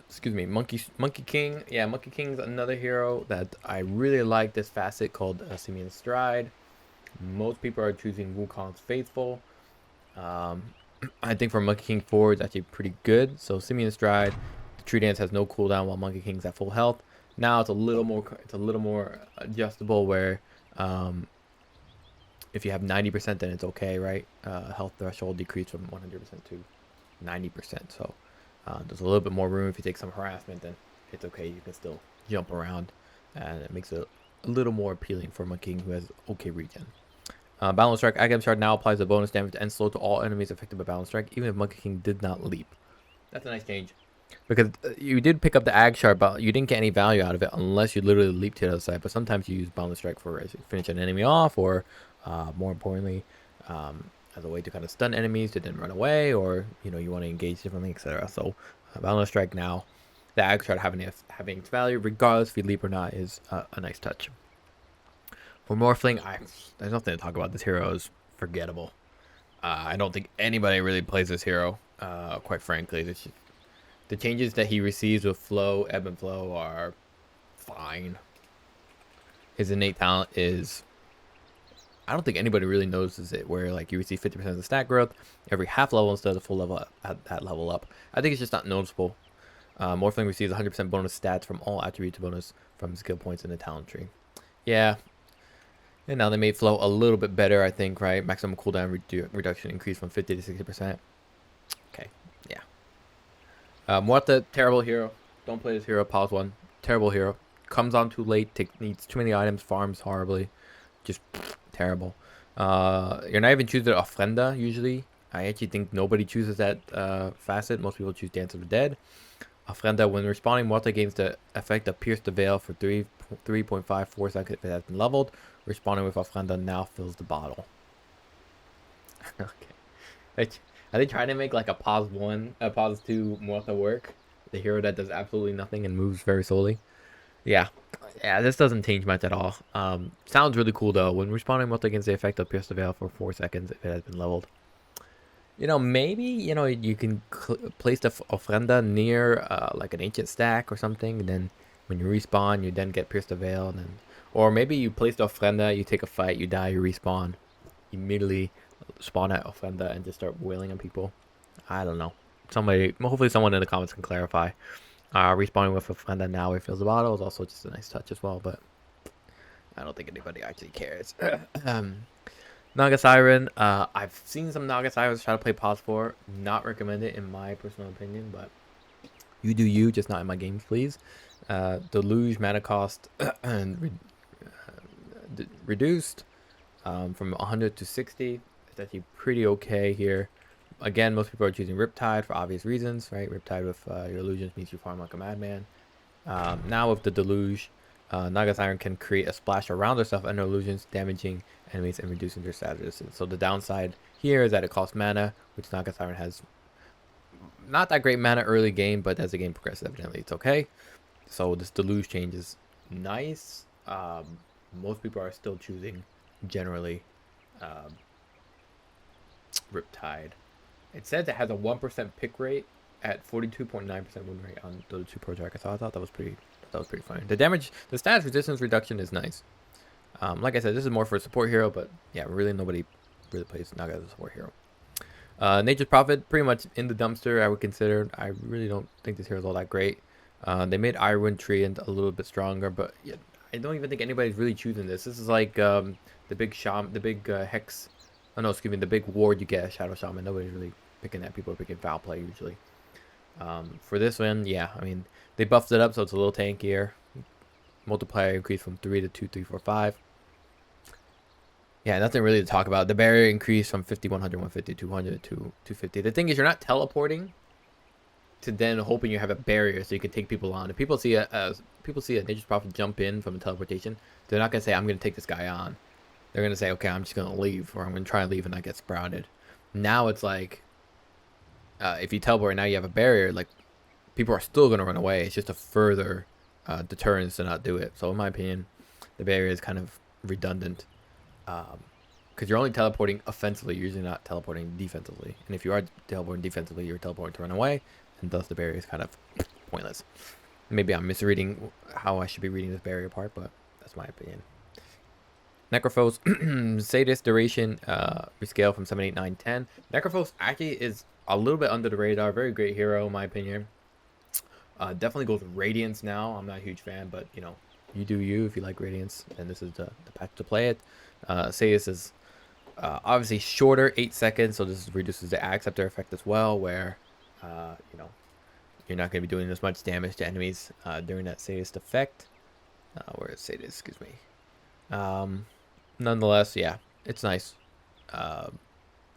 Excuse me, Monkey King. Yeah, Monkey King's another hero that I really like. This facet called Simian Stride. Most people are choosing Wukong's Faithful. I think for Monkey King 4 it's actually pretty good. So Simian Stride, the Tree Dance has no cooldown while Monkey King's at full health. Now it's a little more adjustable where if you have 90% then it's okay, right? Health threshold decreased from 100% to 90%. So there's a little bit more room. If you take some harassment, then it's okay. You can still jump around, and it makes it a little more appealing for Monkey King who has okay regen. Balance Strike. Agam Shard now applies a bonus damage and slow to all enemies affected by Balance Strike, even if Monkey King did not leap. That's a nice change. Because you did pick up the Ag Shard, but you didn't get any value out of it unless you literally leap to the other side. But sometimes you use Balance Strike for finish an enemy off, or more importantly, as a way to kind of stun enemies to then run away, or you want to engage differently, etc. So Balance Strike now, the Ag Shard having its value, regardless if you leap or not, is a nice touch. For Morphling, there's nothing to talk about. This hero is forgettable. I don't think anybody really plays this hero, quite frankly. The changes that he receives with flow, ebb and flow are fine. His innate talent is, I don't think anybody really notices it, where like you receive 50% of the stat growth every half level instead of the full level up, at that level up. I think it's just not noticeable. Morphling receives 100% bonus stats from all attributes bonus from skill points in the talent tree. Yeah. And now they made flow a little bit better, I think, right? Maximum cooldown reduction increased from 50 to 60%. Okay, yeah. Muerta, terrible hero. Don't play this hero. Pause 1. Terrible hero. Comes on too late. Needs too many items. Farms horribly. Just terrible. You're not even choosing Ofrenda usually. I actually think nobody chooses that facet. Most people choose Dance of the Dead. Ofrenda, when responding, Muerta gains the effect of Pierce the Veil for 3.54 seconds if it has been leveled. Responding with Ofrenda now fills the bottle. Okay. Are they trying to make like a pause 2 Muerta work? The hero that does absolutely nothing and moves very slowly. Yeah, this doesn't change much at all. Sounds really cool though. When responding Muerta against the effect of Pierce the Veil for 4 seconds if it has been leveled. Maybe, you can place the Ofrenda near like an ancient stack or something, and then when you respawn, you then get Pierce the Veil, and then, or maybe you place the Ofrenda, you take a fight, you die, you respawn, immediately spawn at Ofrenda and just start wailing on people. I don't know. Hopefully someone in the comments can clarify. Respawning with Ofrenda now refills the bottle is also just a nice touch as well, but I don't think anybody actually cares. Naga Siren, I've seen some Naga Sirens try to play pos 4. Not recommended in my personal opinion, but you do you, just not in my games, please. Deluge mana cost and reduced. From 100 to 60. It's actually pretty okay here. Again, most people are choosing Riptide for obvious reasons, right? Riptide with your illusions means you farm like a madman. Now with the Deluge, Naga Siren can create a splash around herself and her illusions, damaging enemies and reducing their stat resistance. So the downside here is that it costs mana, which Naga Siren has not that great mana early game, but as the game progresses, evidently it's okay. So this Deluge change is nice. Most people are still choosing, generally, Riptide. It says it has a 1% pick rate at 42.9% win rate on Dota 2 Pro Tracker. So I thought that was pretty funny. The stats resistance reduction is nice. Like I said, this is more for a support hero, but yeah, really nobody really plays Naga as a support hero. Nature's Prophet, pretty much in the dumpster, I would consider. I really don't think this hero is all that great. They made Ironwind Treant a little bit stronger, but yeah, I don't even think anybody's really choosing this. This is like the big Hex. Oh no, excuse me, the big ward you get, Shadow Shaman. Nobody's really picking that. People are picking Foul Play usually. For this one, yeah, I mean, they buffed it up so it's a little tankier. Multiplier increased from 3 to 2, 3, 4, 5. Yeah, nothing really to talk about. The barrier increased from 50, 100, 150, 200 to 250. The thing is, you're not teleporting to then hoping you have a barrier so you can take people on. If people see a Nature's Prophet jump in from a teleportation, they're not gonna say, I'm gonna take this guy on. They're gonna say, okay, I'm just gonna leave, or I'm gonna try and leave and not get sprouted. Now it's like, if you teleport and now you have a barrier, like, people are still gonna run away. It's just a further deterrence to not do it. So in my opinion, the barrier is kind of redundant, because you're only teleporting offensively, you're usually not teleporting defensively. And if you are teleporting defensively, you're teleporting to run away, and thus the barrier is kind of pointless. Maybe I'm misreading how I should be reading this barrier part, but that's my opinion. Necrophos, Sadist duration, rescale from 7, 8, 9, 10. Necrophos actually is a little bit under the radar. Very great hero, in my opinion. Definitely goes with Radiance now. I'm not a huge fan, but, you know, you do you. If you like Radiance, and this is the patch to play it. Sadist is obviously shorter, 8 seconds, so this reduces the acceptor effect as well, where, you know, you're not going to be doing as much damage to enemies during that Sadist effect. Where is Sadist? Excuse me. Nonetheless, yeah, it's nice.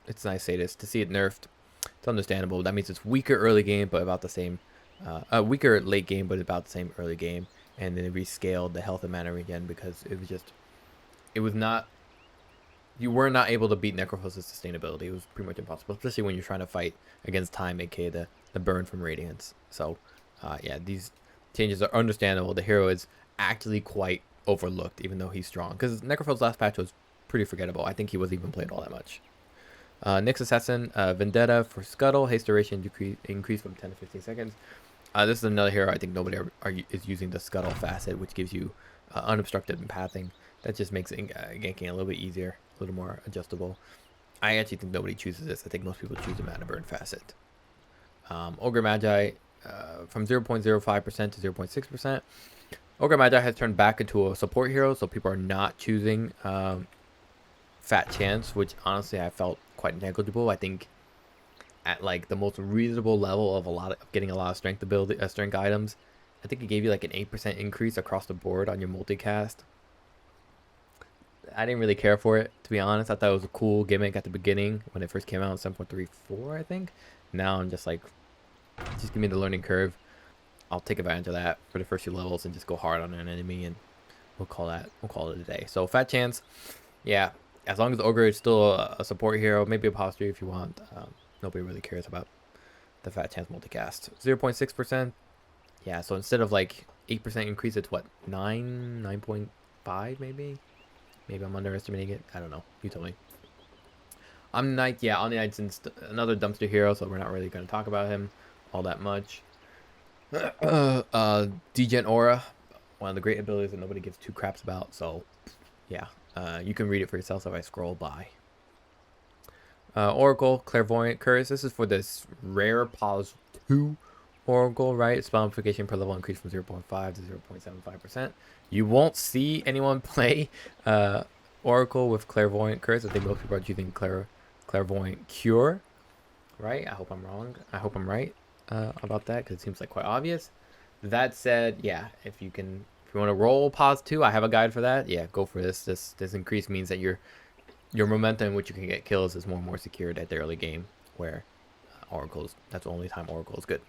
It's nice Sadist. To see it nerfed, it's understandable. That means it's weaker early game, but about the same. Weaker late game, but about the same early game. And then it rescaled the health and mana regen because it was just, it was not, you were not able to beat Necrophos' sustainability. It was pretty much impossible, especially when you're trying to fight against time, aka the burn from Radiance. So, yeah, these changes are understandable. The hero is actually quite overlooked, even though he's strong, because Necrophos' last patch was pretty forgettable. I think he wasn't even played all that much. Nyx Assassin, Vendetta for Scuttle, haste duration increased from 10 to 15 seconds. This is another hero I think nobody is using, the Scuttle facet, which gives you unobstructed pathing. That just makes ganking a little bit easier, a little more adjustable. I actually think nobody chooses this. I think most people choose the Mana Burn facet. Ogre Magi, from 0.05% to 0.6%. Ogre Magi has turned back into a support hero, so people are not choosing Fat Chance, which honestly I felt quite negligible. I think at like the most reasonable level of getting a lot of strength ability, strength items, I think it gave you like an 8% increase across the board on your multicast. I didn't really care for it, to be honest. I thought it was a cool gimmick at the beginning when it first came out, 7.34, I think. Now I'm just like, just give me the learning curve. I'll take advantage of that for the first few levels and just go hard on an enemy, and we'll call it a day. So Fat Chance, yeah, as long as Ogre is still a support hero, maybe a posture if you want. Nobody really cares about the Fat Chance multicast. 0.6%. Yeah, so instead of like 8% increase, it's what, 9.5 maybe? Maybe I'm underestimating it. I don't know. You tell me. Omni-Knight, yeah, Omni-Knight's another dumpster hero, so we're not really going to talk about him all that much. Degen Aura, one of the great abilities that nobody gives two craps about, so yeah, you can read it for yourself if I scroll by. Oracle, Clairvoyant Curse. This is for this rare pause 2 Oracle, right? Spell amplification per level increased from 0.5 to 0.75%. You won't see anyone play Oracle with Clairvoyant Curse. I think most people are choosing Clairvoyant Cure, right? I hope I'm wrong. I hope I'm right about that, because it seems like quite obvious. That said, yeah, if you want to roll pause 2, I have a guide for that. Yeah, go for this. This increase means that you're your momentum in which you can get kills is more and more secured at the early game, where oracles, that's the only time oracle is good.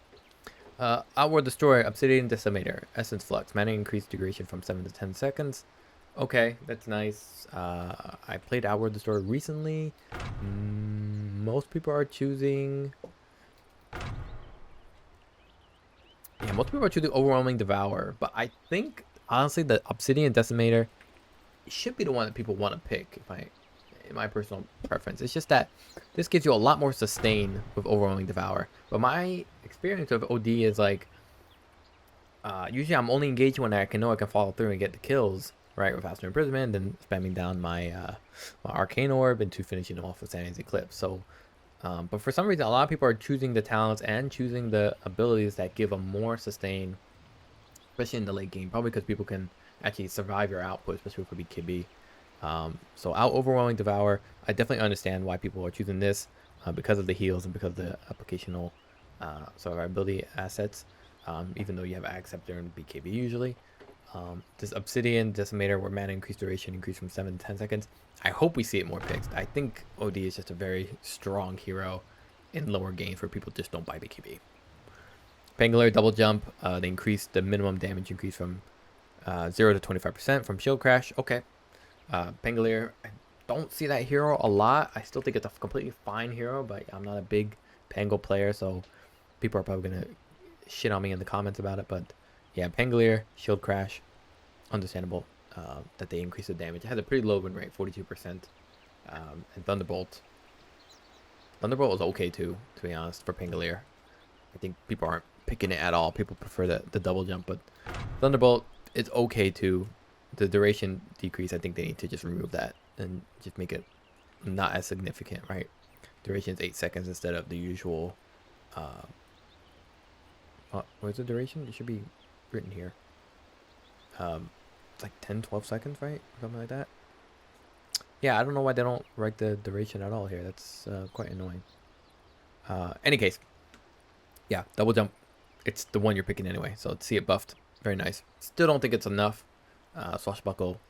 Outward Destroyer, Obsidian Decimator, Essence Flux, mana increased duration from 7 to 10 seconds. Okay, that's nice. I played Outward Destroyer recently. Most people are choosing... Yeah, most people are choosing Overwhelming Devour, but I think, honestly, the Obsidian Decimator should be the one that people want to pick, in my personal preference. It's just that this gives you a lot more sustain with Overwhelming Devour. But my experience with OD is like, usually I'm only engaging when I know I can follow through and get the kills, right, with Faster Imprisonment, then spamming down my Arcane Orb into finishing them off with Sandy's Eclipse. So, but for some reason, a lot of people are choosing the talents and choosing the abilities that give them more sustain, especially in the late game, probably because people can actually survive your output, especially for BKB. So out Overwhelming Devour, I definitely understand why people are choosing this because of the heals and because of the applicational survivability assets, even though you have Acceptor and BKB usually. This Obsidian Decimator, where mana increased duration increased from 7 to 10 seconds. I hope we see it more picks. I think OD is just a very strong hero in lower games where people just don't buy BKB. Pangolier Double Jump, they increased the minimum damage increase from 0 to 25% from Shield Crash. Okay. Pangolier, I don't see that hero a lot. I still think it's a completely fine hero, but I'm not a big Pango player, so people are probably going to shit on me in the comments about it. But yeah, Pangolier, Shield Crash, understandable that they increase the damage. It has a pretty low win rate, 42%. And Thunderbolt. Thunderbolt was okay too, to be honest, for Pangolier. I think people aren't picking it at all. People prefer the double jump, but Thunderbolt is okay too. The duration decrease, I think they need to just remove that and just make it not as significant, right? Duration is 8 seconds instead of the usual. Where's the duration? It should be written here. It's like 10, 12 seconds, right? Something like that. Yeah, I don't know why they don't write the duration at all here. That's quite annoying. Any case, yeah, double jump. It's the one you're picking anyway, so see it buffed. Very nice. Still don't think it's enough. Swashbuckle,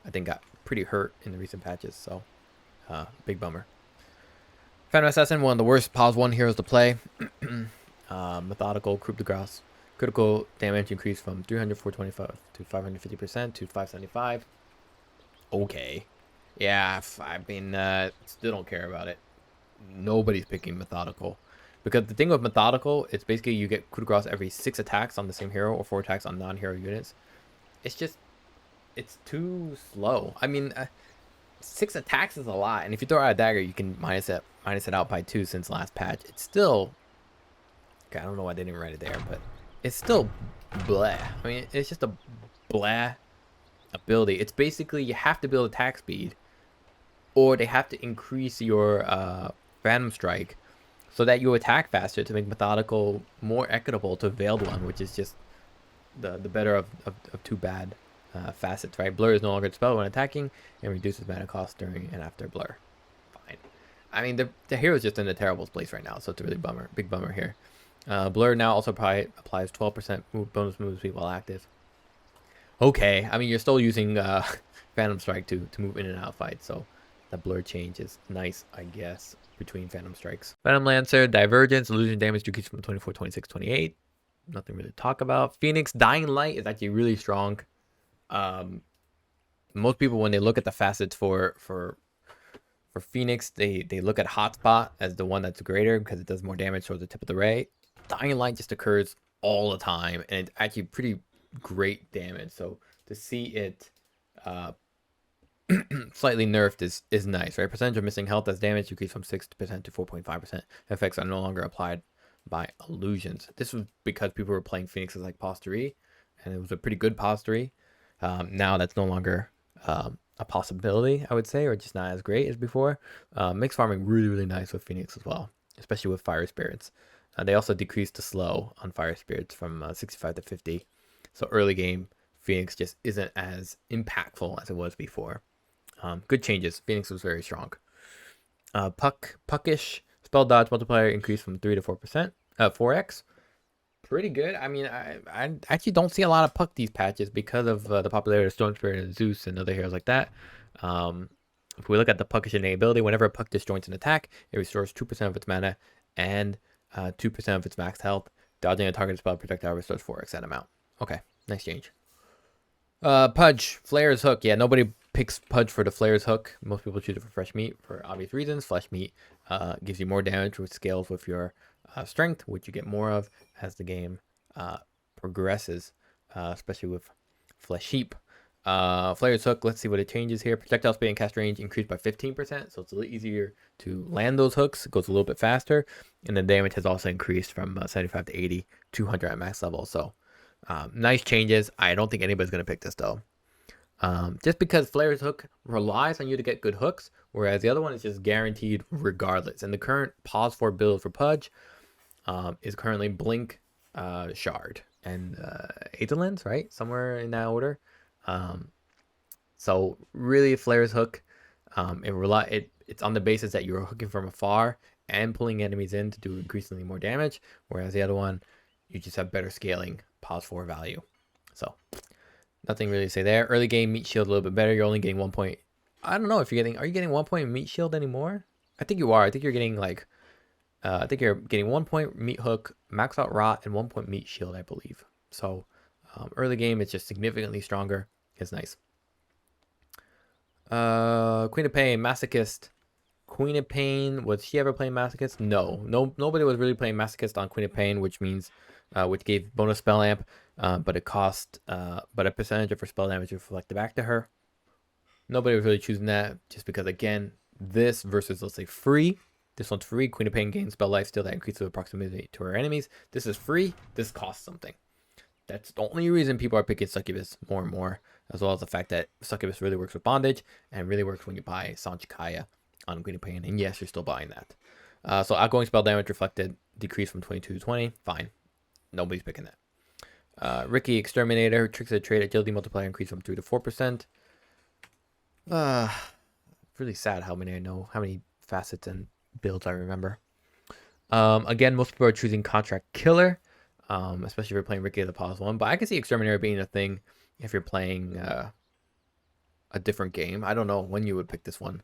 I think, got pretty hurt in the recent patches, so big bummer. Phantom Assassin, one of the worst pause 1 heroes to play. Methodical, Coup de Grace. Critical damage increased from 300, 425 to 550% to 575. Okay. Yeah, I mean, still don't care about it. Nobody's picking Methodical. Because the thing with Methodical, it's basically you get Coup de Grace every 6 attacks on the same hero or 4 attacks on non-hero units. It's just... it's too slow. I mean, 6 attacks is a lot, and if you throw out a dagger, you can minus it out by 2 since last patch. It's still... okay, I don't know why they didn't write it there, but it's still blah. I mean, it's just a blah ability. It's basically you have to build attack speed, or they have to increase your Phantom Strike so that you attack faster to make Methodical more equitable to Veiled One, which is just the better of 2 bad facets, right? Blur is no longer dispelled when attacking and reduces mana cost during and after blur. Fine. I mean, the hero is just in a terrible place right now, so it's a really big bummer here. Blur now also applies 12% bonus move speed while active. Okay, I mean, you're still using Phantom Strike to move in and out of fights, so the blur change is nice, I guess, between Phantom Strikes. Phantom Lancer, Divergence, illusion damage decrease from 24, 26, 28. Nothing really to talk about. Phoenix, Dying Light is actually really strong. Most people, when they look at the facets for Phoenix, they look at Hotspot as the one that's greater because it does more damage towards the tip of the ray. Dying Light just occurs all the time, and it's actually pretty great damage. So to see it slightly nerfed is nice, right? Percentage of missing health as damage decreased from 6% to 4.5%. Effects are no longer applied by illusions. This was because people were playing Phoenix as like pause 3, and it was a pretty good pause 3. Now that's no longer a possibility, I would say, or just not as great as before. Makes farming really nice with Phoenix as well, especially with Fire Spirits. They also decreased the slow on Fire Spirits from 65 to 50. So early game, Phoenix just isn't as impactful as it was before. Good changes. Phoenix was very strong. Puckish, spell dodge multiplier increased from 3 to 4%, 4x. Pretty good. I mean, I actually don't see a lot of Puck these patches because of the popularity of Storm Spirit and Zeus and other heroes like that. if we look at the puckish innate ability, whenever a puck disjoints an attack, it restores 2% of its mana and 2% of its max health. Dodging a target spell projectile restores 4x that amount. Okay, nice change. Pudge, Flare's Hook. Yeah, nobody picks Pudge for the Flare's Hook. Most people choose it for Fresh Meat for obvious reasons. Flesh Meat gives you more damage, which scales with your strength, which you get more of as the game progresses, especially with Flesh Sheep. Flare's Hook, let's see what it changes here. Projectile speed and cast range increased by 15%, so it's a little easier to land those hooks. It goes a little bit faster, and the damage has also increased from 75 to 80, 200 at max level. So nice changes. I don't think anybody's going to pick this though. Just because Flare's Hook relies on you to get good hooks, whereas the other one is just guaranteed regardless. And the current pause for build for Pudge is currently Blink, Shard, and Aether Lens, right? Somewhere in that order. So really Flare's Hook, it's on the basis that you're hooking from afar and pulling enemies in to do increasingly more damage, whereas the other one, you just have better scaling pause for value. So nothing really to say there. Early game meat shield a little bit better. You're only getting 1 point. I don't know if you're getting, are you getting 1 point meat shield anymore? I think you are. I think you're getting like, I think you're getting 1 point meat hook, max out rot, and 1 point meat shield, I believe. So early game, it's just significantly stronger. It's nice. Queen of Pain, Masochist. Queen of Pain, was she ever playing Masochist? No, nobody was really playing Masochist on Queen of Pain, which means, which gave bonus spell amp, but it cost, but a percentage of her spell damage reflected back to her. Nobody was really choosing that, just because again, this versus let's say free. This one's free. Queen of Pain gains spell life steal that increases the proximity to her enemies. This is free. This costs something. That's the only reason people are picking Succubus more and more, as well as the fact that Succubus really works with bondage and really works when you buy Sanchikaya on Queen of Pain. And yes, you're still buying that. So outgoing spell damage reflected decreased from 22 to 20. Fine. Nobody's picking that. Ricky, Exterminator, tricks of the trade, agility multiplier increased from 3 to 4%. Really sad how many I know, how many facets and builds I remember. Again, most people are choosing Contract Killer. Especially if you're playing Ricky the Pause one, but I can see Exterminator being a thing if you're playing a different game. I don't know when you would pick this one.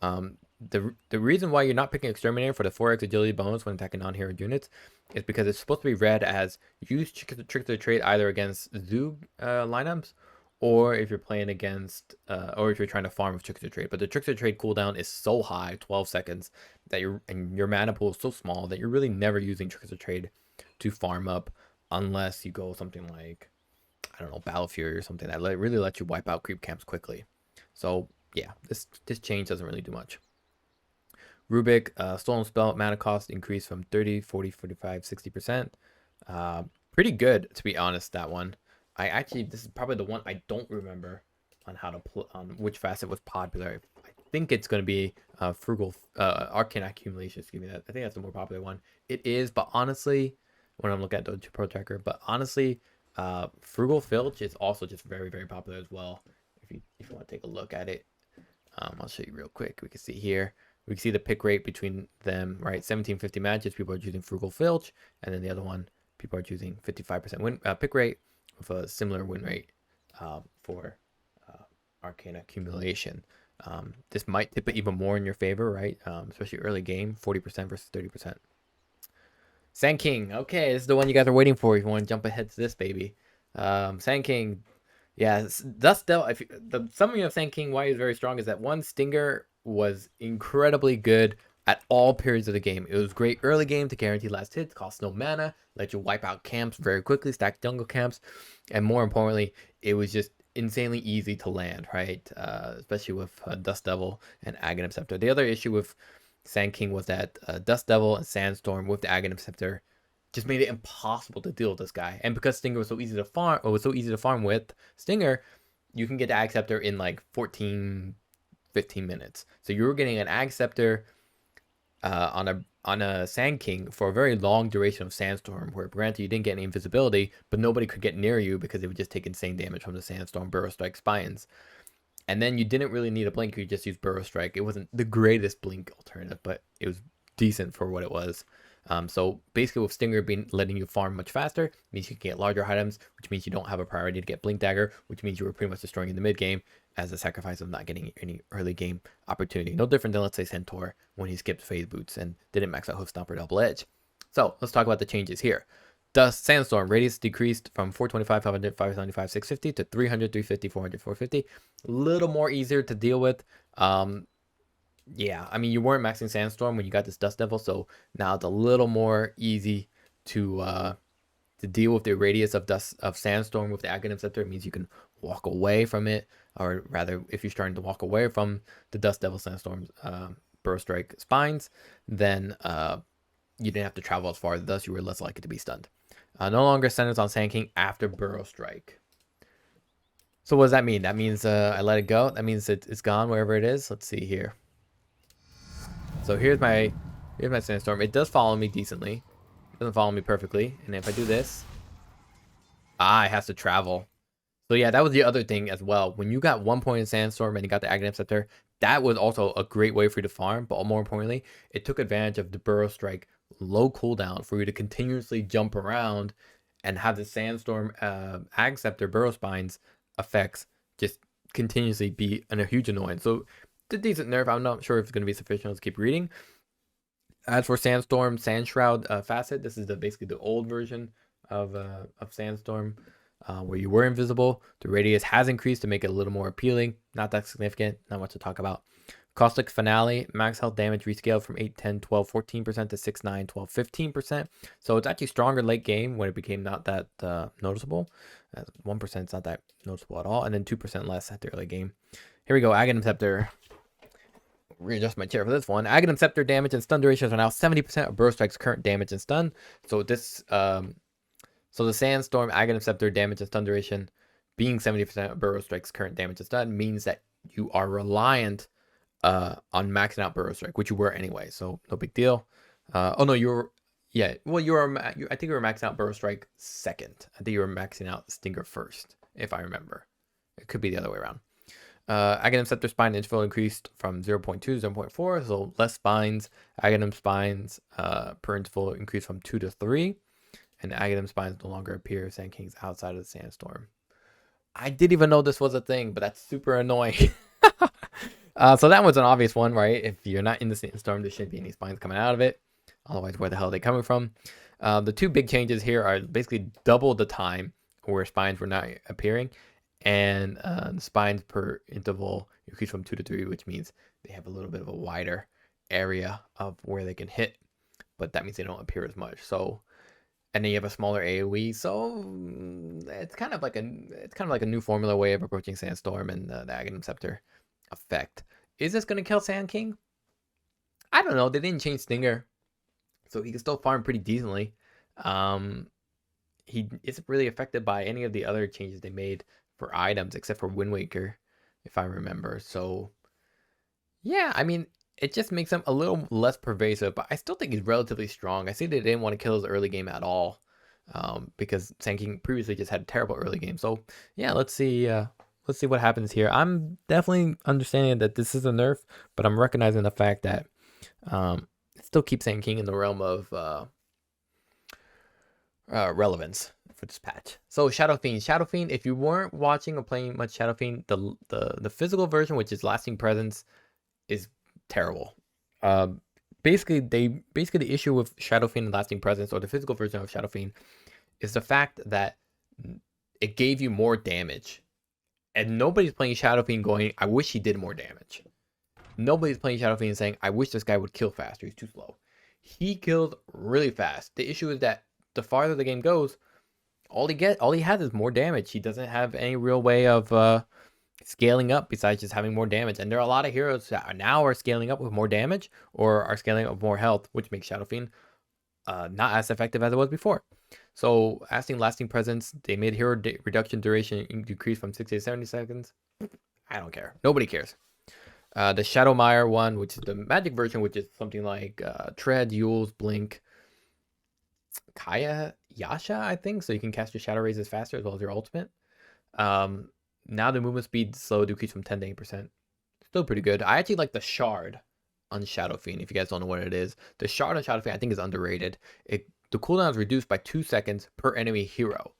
The reason why you're not picking Exterminator for the 4x agility bonus when attacking non-hero units is because it's supposed to be read as use Trick of the Trade either against Zug lineups, or if you're playing against, or if you're trying to farm with Trick of the Trade. But the Trick of the Trade cooldown is so high, 12 seconds, that and your mana pool is so small that you're really never using Trick of the Trade to farm up unless you go something like, I don't know, Battle Fury or something that really lets you wipe out creep camps quickly. So yeah, this change doesn't really do much. Rubik, stolen spell mana cost increased from 30, 40, 45, 60%. Pretty good, to be honest, that one. This is probably the one I don't remember on how to on which facet was popular. I think it's going to be Frugal, Arcane Accumulation, excuse me. I think that's the more popular one. It is, but honestly, when I'm looking at the Pro Tracker, but honestly, Frugal Filch is also just very, very popular as well. If you want to take a look at it, I'll show you real quick. We can see here, we can see the pick rate between them, right? 1750 matches, people are choosing Frugal Filch, and then the other one, people are choosing 55% win pick rate with a similar win rate for Arcane Accumulation. This might tip it even more in your favor, right? Especially early game, 40% versus 30%. Sand King, okay, this is the one you guys are waiting for if you want to jump ahead to this baby. Sand King, yeah, Dust Devil. The summary of Sand King, why he's very strong, is that one, Stinger was incredibly good at all periods of the game. It was great early game to guarantee last hits, cost no mana, let you wipe out camps very quickly, stack jungle camps, and more importantly, it was just insanely easy to land, right? Especially with Dust Devil and Aghanim Scepter. The other issue with Sand King was that Dust Devil and Sandstorm with the Aghanim Scepter just made it impossible to deal with this guy. And because Stinger was so easy to farm, with Stinger, you can get the Ag Scepter in like 14, 15 minutes. So you were getting an Ag Scepter on a Sand King for a very long duration of Sandstorm, where granted you didn't get any invisibility, but nobody could get near you because it would just take insane damage from the Sandstorm, Burrow Strike, Spines. And then you didn't really need a blink, you just used Burrow Strike. It wasn't the greatest blink alternative, but it was decent for what it was. So basically with Stinger being letting you farm much faster, means you can get larger items, which means you don't have a priority to get Blink Dagger, which means you were pretty much destroying in the mid game as a sacrifice of not getting any early game opportunity. No different than, let's say, Centaur when he skipped Phase Boots and didn't max out Hoof Stomper Double Edge. So let's talk about the changes here. Dust Sandstorm radius decreased from 425, 500, 575, 650 to 300, 350, 400, 450. A little more easier to deal with. Yeah, I mean, you weren't maxing Sandstorm when you got this Dust Devil, so now it's a little more easy to deal with the radius of Sandstorm with the Aghanim Scepter. It means you can walk away from it, or rather, if you're starting to walk away from the Dust Devil Sandstorm Burrow Strike spines, then you didn't have to travel as far, thus you were less likely to be stunned. No longer centers on Sand King after Burrow Strike. So what does that mean? That means I let it go. That means it's gone wherever it is. Let's see here. So here's my Sandstorm. It does follow me decently. It doesn't follow me perfectly. And if I do this, it has to travel. So yeah, that was the other thing as well. When you got 1 point in Sandstorm and you got the Aghanim Scepter, that was also a great way for you to farm. But more importantly, it took advantage of the Burrow Strike low cooldown for you to continuously jump around and have the Sandstorm Ag Scepter Burrow Spines effects just continuously be a huge annoyance. So it's a decent nerf. I'm not sure if it's going to be sufficient. Let's keep reading. As for Sandstorm Sand Shroud facet, this is basically the old version of Sandstorm, where you were invisible. The radius has increased to make it a little more appealing. Not that significant. Not much to talk about. Caustic Finale, max health damage rescaled from 8, 10, 12, 14% to 6, 9, 12, 15%. So it's actually stronger late game when it became not that noticeable. 1% is not that noticeable at all. And then 2% less at the early game. Here we go, Aghanim Scepter. Readjust my chair for this one. Aghanim Scepter damage and stun durations are now 70% of Burrow Strike's current damage and stun. So this, so the Sandstorm Aghanim Scepter damage and stun duration being 70% of Burrow Strike's current damage and stun means that you are reliant on maxing out Burrow Strike, which you were anyway. So no big deal. Oh no, I think you were maxing out Burrow Strike second. I think you were maxing out Stinger first, if I remember. It could be the other way around. Aghanim Scepter spine interval increased from 0.2 to 0.4, so less spines. Aghanim spines per interval increased from 2 to 3, and Aghanim spines no longer appear if Sand King's outside of the Sandstorm. I didn't even know this was a thing, but that's super annoying. So that was an obvious one, right? If you're not in the Sandstorm, there shouldn't be any spines coming out of it. Otherwise, where the hell are they coming from? The two big changes here are basically double the time where spines were not appearing, and the spines per interval increase from 2 to 3, which means they have a little bit of a wider area of where they can hit, but that means they don't appear as much. So, and then you have a smaller AoE, so it's kind of like a new formula way of approaching Sandstorm and the Aghanim Scepter effect. Is this going to kill Sand King? I don't know. They didn't change Stinger, so he can still farm pretty decently. He isn't really affected by any of the other changes they made for items, except for Wind Waker, if I remember. So, yeah, I mean, it just makes him a little less pervasive, but I still think he's relatively strong. I see they didn't want to kill his early game at all, because Sand King previously just had a terrible early game. So, yeah, let's see what happens here. I'm definitely understanding that this is a nerf, but I'm recognizing the fact that it still keeps Sand King in the realm of relevance for this patch. So Shadow Fiend, if you weren't watching or playing much Shadow Fiend, the physical version, which is Lasting Presence, is terrible. Basically the issue with Shadow Fiend and Lasting Presence, or the physical version of Shadow Fiend, is the fact that it gave you more damage. And nobody's playing Shadow Fiend going, I wish he did more damage. Nobody's playing Shadow Fiend saying, I wish this guy would kill faster. He's too slow. He kills really fast. The issue is that the farther the game goes, all he has is more damage. He doesn't have any real way of scaling up besides just having more damage. And there are a lot of heroes that now are scaling up with more damage or are scaling up with more health, which makes Shadow Fiend not as effective as it was before. So, Lasting Presence, they made hero reduction duration decrease from 60 to 70 seconds. I don't care. Nobody cares. The Shadowmire one, which is the magic version, which is something like Tread, Yules, Blink, Kaya, Yasha, I think. So you can cast your Shadow Raises faster as well as your ultimate. Now the movement speed slow decrease from 10 to 8%. Still pretty good. I actually like the Shard on Shadow Fiend. If you guys don't know what it is, the shard on Shadow Fiend I think is underrated. The cooldown is reduced by 2 seconds per enemy hero.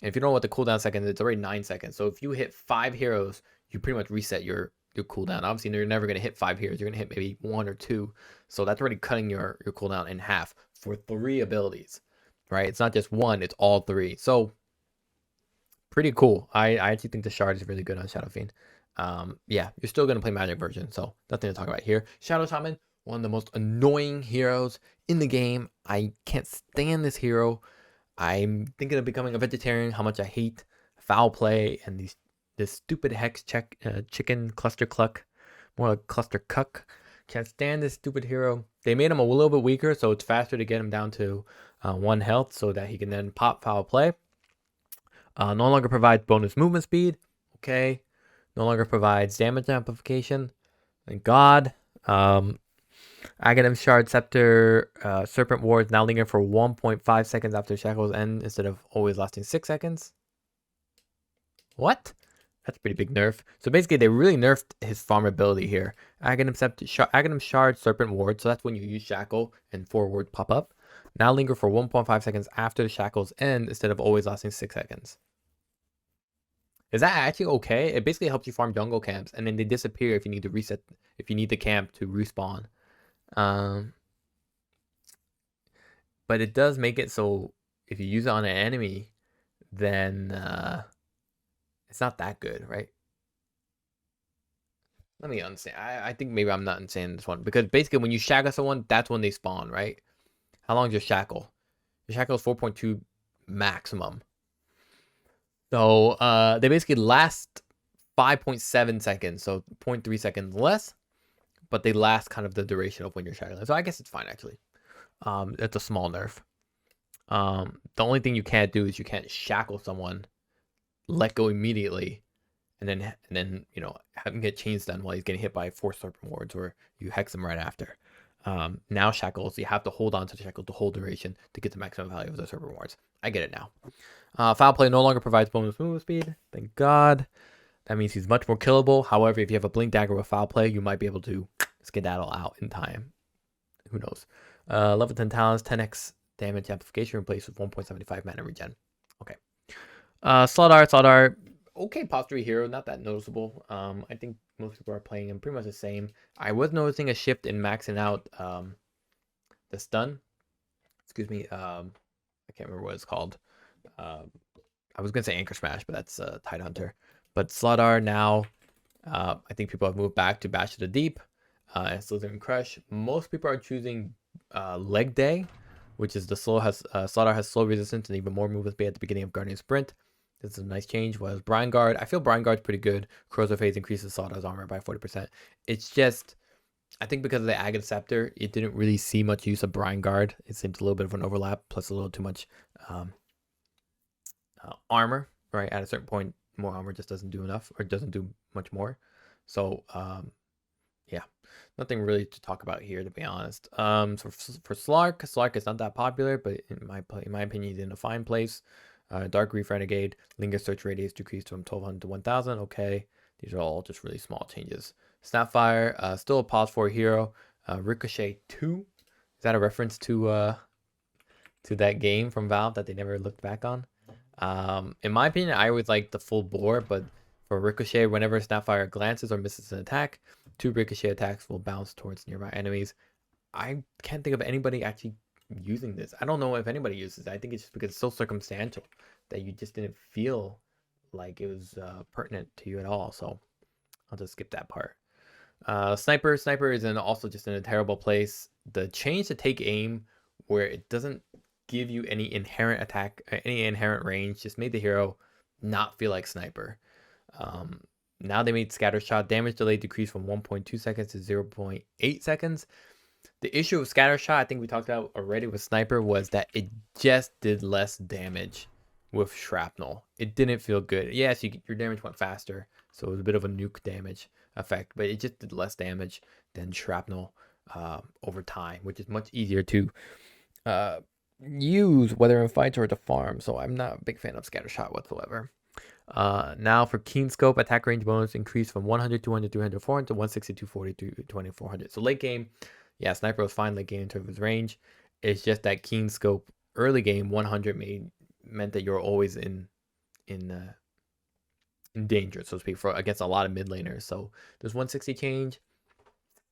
And if you don't know what the cooldown seconds, it's already 9 seconds. So if you hit 5 heroes, you pretty much reset your cooldown. Obviously, you're never going to hit 5 heroes. You're going to hit maybe 1 or 2. So that's already cutting your cooldown in half for 3 abilities, right? It's not just 1, it's all 3. So pretty cool. I actually think the shard is really good on Shadow Fiend. Yeah, you're still going to play Magic version, so nothing to talk about here. Shadow Shaman, one of the most annoying heroes in the game. I can't stand this hero. I'm thinking of becoming a vegetarian. How much I hate foul play and this stupid hex chicken cluster cluck, more like cluster cuck. Can't stand this stupid hero. They made him a little bit weaker, so it's faster to get him down to 1 health, so that he can then pop foul play. No longer provides bonus movement speed. Okay. No longer provides damage amplification. Thank God. Aghanim Shard Scepter Serpent Wards now linger for 1.5 seconds after shackles end instead of always lasting 6 seconds. What? That's a pretty big nerf. So basically, they really nerfed his farm ability here. Aghanim Shard Serpent Ward. So that's when you use Shackle and 4 wards pop up. Now linger for 1.5 seconds after the shackles end instead of always lasting 6 seconds. Is that actually okay? It basically helps you farm jungle camps, and then they disappear if you need to reset, if you need the camp to respawn. But it does make it so if you use it on an enemy, then it's not that good, right? Let me understand. I think maybe I'm not understanding this one, because basically when you shackle someone, that's when they spawn, right? How long is your shackle? Your shackle is 4.2 maximum. So they basically last 5.7 seconds, so 0.3 seconds less, but they last kind of the duration of when you're shackling. So I guess it's fine, actually. It's a small nerf. The only thing you can't do is you can't shackle someone, let go immediately, and then you know, have him get chains done while he's getting hit by 4 serpent wards, or you hex him right after. Now shackles, you have to hold on to the shackle the whole duration to get the maximum value of the serpent wards. I get it now. Foul play no longer provides bonus movement speed. Thank God. That means he's much more killable. However, if you have a blink dagger with foul play, you might be able to skedaddle out in time. Who knows? Level 10 talents, 10x damage amplification replaced with 1.75 mana regen. Okay. Slardar. Okay, pop 3 hero, not that noticeable. I think most people are playing him pretty much the same. I was noticing a shift in maxing out the stun. Excuse me. I can't remember what it's called. I was gonna say Anchor Smash, but that's Tidehunter. But Slardar now, I think people have moved back to Bash to the Deep and Slither and Crush. Most people are choosing Leg Day, which is the Slardar has slow resistance and even more movement speed at the beginning of Guardian Sprint. This is a nice change. Was Brine Guard. I feel Brine Guard's pretty good. Corrosive Phase increases Slardar's armor by 40%. It's just, I think because of the Aghanim Scepter, it didn't really see much use of Brine Guard. It seems a little bit of an overlap, plus a little too much armor, right? At a certain point, more armor just doesn't do enough, or doesn't do much more. So, yeah, nothing really to talk about here, to be honest. So for Slark is not that popular, but in my opinion, he's in a fine place. Dark Reef Renegade, Linger Search Radius decreased from 1200 to 1000. Okay, these are all just really small changes. Snapfire, still a pause for hero. Ricochet 2, is that a reference to that game from Valve that they never looked back on? In my opinion, I always like the full bore, but for Ricochet, whenever Snapfire glances or misses an attack, 2 Ricochet attacks will bounce towards nearby enemies. I can't think of anybody actually using this. I don't know if anybody uses it. I think it's just because it's so circumstantial that you just didn't feel like it was pertinent to you at all. So I'll just skip that part. Sniper is also just in a terrible place. The change to take aim, where it doesn't give you any inherent attack, any inherent range, just made the hero not feel like Sniper. Now they made Scatter Shot damage delay decrease from 1.2 seconds to 0.8 seconds. The issue with Scatter Shot, I think we talked about already with Sniper, was that it just did less damage with Shrapnel. It didn't feel good. Yes, your damage went faster, so it was a bit of a nuke damage effect, but it just did less damage than Shrapnel over time, which is much easier to use, whether in fights or to farm. So I'm not a big fan of Scatter Shot whatsoever. Now for Keen Scope, attack range bonus increased from 100, 200, 300, 400 to 160, 240, 220, 400. So late game, yeah, Sniper was fine late game in terms of his range. It's just that Keen Scope early game 100 meant that you're always in danger, so to speak, for against a lot of mid laners. So there's 160 change.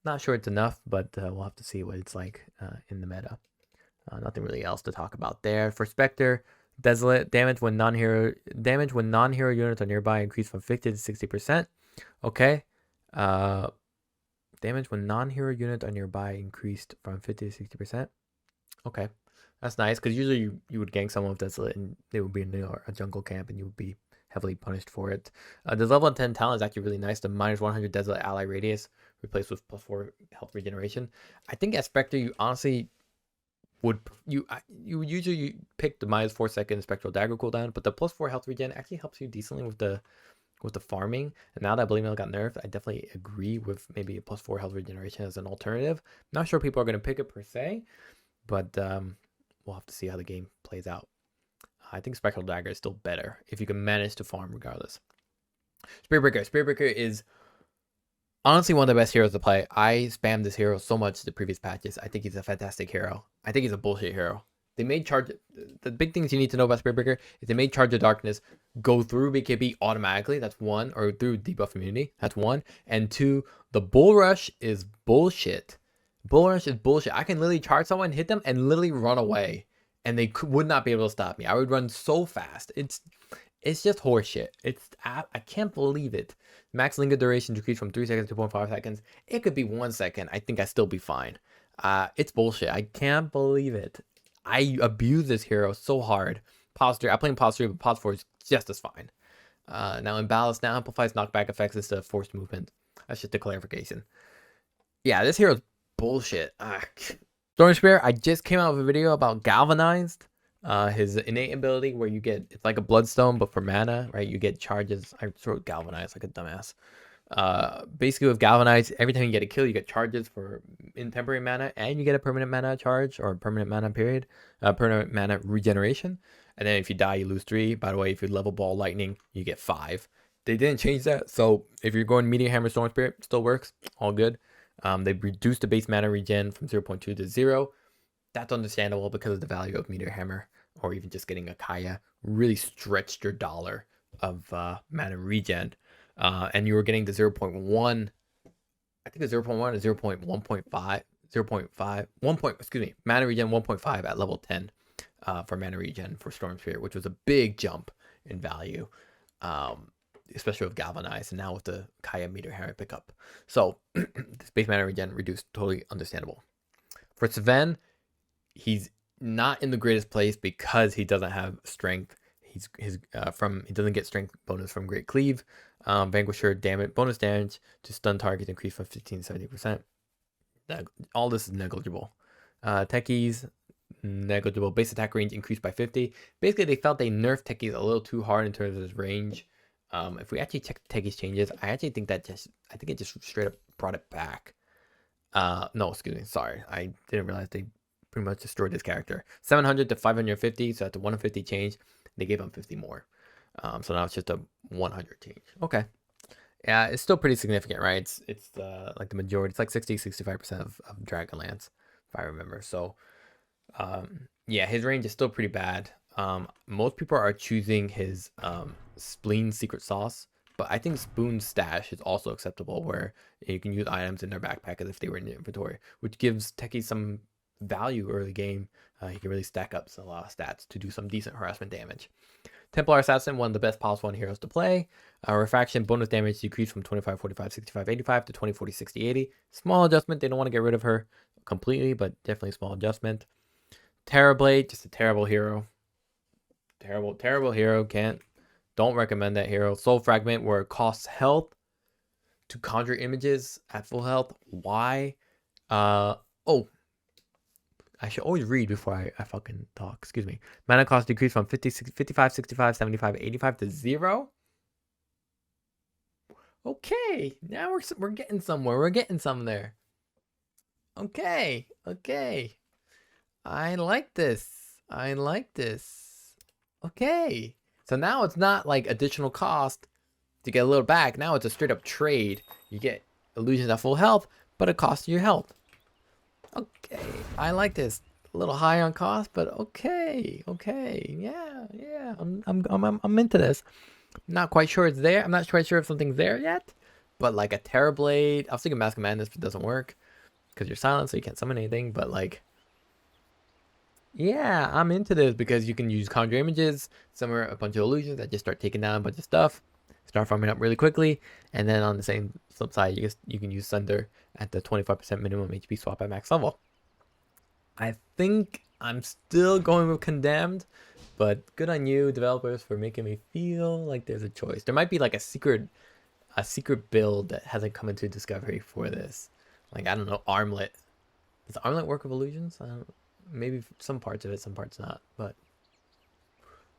Not sure it's enough, but we'll have to see what it's like in the meta. Nothing really else to talk about there. For Spectre, Desolate damage when non-hero units are nearby increased from 50 to 60%. Okay. Damage when non-hero units are nearby increased from 50 to 60%. Okay. That's nice, because usually you would gank someone with Desolate and they would be in a jungle camp and you would be heavily punished for it. The level 10 talent is actually really nice. The minus 100 Desolate ally radius replaced with +4 health regeneration. I think as Spectre, you honestly would you usually pick the -4 second spectral dagger cooldown, but the +4 health regen actually helps you decently with the farming. And now that Blade Mail got nerfed, I definitely agree with maybe a +4 health regeneration as an alternative. Not sure people are going to pick it per se, but we'll have to see how the game plays out. I think Spectral Dagger is still better if you can manage to farm regardless. Spiritbreaker is honestly one of the best heroes to play. I spammed this hero so much the previous patches. I think he's a fantastic hero. I think he's a bullshit hero. They made Charge... The big things you need to know about Spiritbreaker is they made Charge of Darkness go through BKB automatically. That's one. Or through debuff immunity. That's one. And two, the Bull Rush is bullshit. Bull Rush is bullshit. I can literally charge someone, hit them, and literally run away. And they would not be able to stop me. I would run so fast. It's just horseshit. I can't believe it. Max linger duration decreased from 3 seconds to 2.5 seconds. It could be 1 second. I think I'd still be fine. It's bullshit. I can't believe it. I abuse this hero so hard. Posture. I play in Posture, but Pos 4 is just as fine. Now in Ballast, now amplifies knockback effects instead of forced movement. That's just a clarification. Yeah, this hero's bullshit. Storm Spear, I just came out with a video about Galvanized. His innate ability where you get, it's like a bloodstone but for mana, right? You get charges. I wrote Galvanized like a dumbass. Basically with Galvanized, every time you get a kill, you get charges for in temporary mana, and you get a permanent mana charge or permanent mana period, permanent mana regeneration. And then if you die, you lose 3. By the way, if you level ball lightning, you get 5. They didn't change that, so if you're going Meteor Hammer Storm Spirit, still works, all good. They reduced the base mana regen from 0.2 to 0. That's understandable because of the value of Meteor Hammer, or even just getting a Kaya really stretched your dollar of mana regen. And you were getting the 0.1, I think the 0.1 is 0.1.5, 0.5, mana regen 1.5 at level 10 for mana regen for Storm Spirit, which was a big jump in value, especially with Galvanized, and now with the Kaya Meteor Hammer pickup. So this base mana regen reduced, totally understandable. For Sven, he's not in the greatest place because he doesn't have strength. He doesn't get strength bonus from Great Cleave. Vanquisher damage bonus damage to stun targets increased from 15 to 70%. All this is negligible. Techies negligible. Base attack range increased by 50. Basically, they felt they nerfed Techies a little too hard in terms of his range. If we actually check Techies changes, I actually think it just straight up brought it back. No, excuse me, sorry, I didn't realize they pretty much destroyed this character. 700 to 550, so at the 150 change, they gave him 50 more. So now it's just a 100 change. Okay. Yeah, it's still pretty significant, right? It's like the majority. It's like 60-65% of Dragonlance, if I remember. So, yeah, his range is still pretty bad. Most people are choosing his Spleen Secret Sauce, but I think Spoon's Stash is also acceptable, where you can use items in their backpack as if they were in your inventory, which gives Techie some value early game. He can really stack up a lot of stats to do some decent harassment damage. Templar Assassin, one of the best pos 1 heroes to play. Refraction bonus damage decreased from 25, 45, 65, 85 to 20, 40, 60, 80. Small adjustment. They don't want to get rid of her completely, but definitely a small adjustment. Terrorblade, just a terrible hero. Terrible hero. Don't recommend that hero. Soul Fragment, where it costs health to conjure images at full health. Why? I should always read before I fucking talk. Excuse me. Mana cost decreased from 50, 55, 65, 75, 85 to 0. Okay. Now we're getting somewhere. We're getting some there. Okay. I like this. Okay. So now it's not like additional cost to get a little back. Now it's a straight up trade. You get illusions at full health, but it costs you your health. Okay, I like this. A little high on cost, but okay, yeah. I'm into this. Not quite sure it's there. I'm not quite sure if something's there yet. But like a Terrorblade, I was thinking Mask of Madness, but it doesn't work because you're silent, so you can't summon anything. But like, yeah, I'm into this because you can use conjure images, summon a bunch of illusions that just start taking down a bunch of stuff, start farming up really quickly, and then on the same flip side, you can use Sunder at the 25% minimum HP swap at max level. I think I'm still going with Condemned, but good on you, developers, for making me feel like there's a choice. There might be like a secret build that hasn't come into discovery for this. Like, I don't know, Armlet. Does Armlet work with illusions? I don't, maybe some parts of it, some parts not. But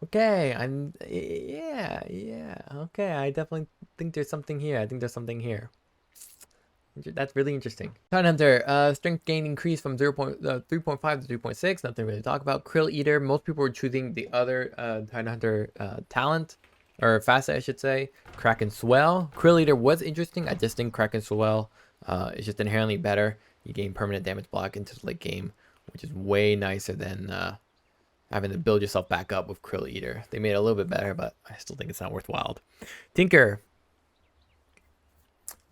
okay, yeah. Okay, I definitely think there's something here. I think there's something here. That's really interesting. Tidehunter, strength gain increase from 3.5 to 3.6. Nothing really to talk about. Krill Eater. Most people were choosing the other Tidehunter talent, or facet, I should say. Crack and Swell. Krill Eater was interesting. I just think Crack and Swell is just inherently better. You gain permanent damage block into the late game, which is way nicer than having to build yourself back up with Krill Eater. They made it a little bit better, but I still think it's not worthwhile. Tinker.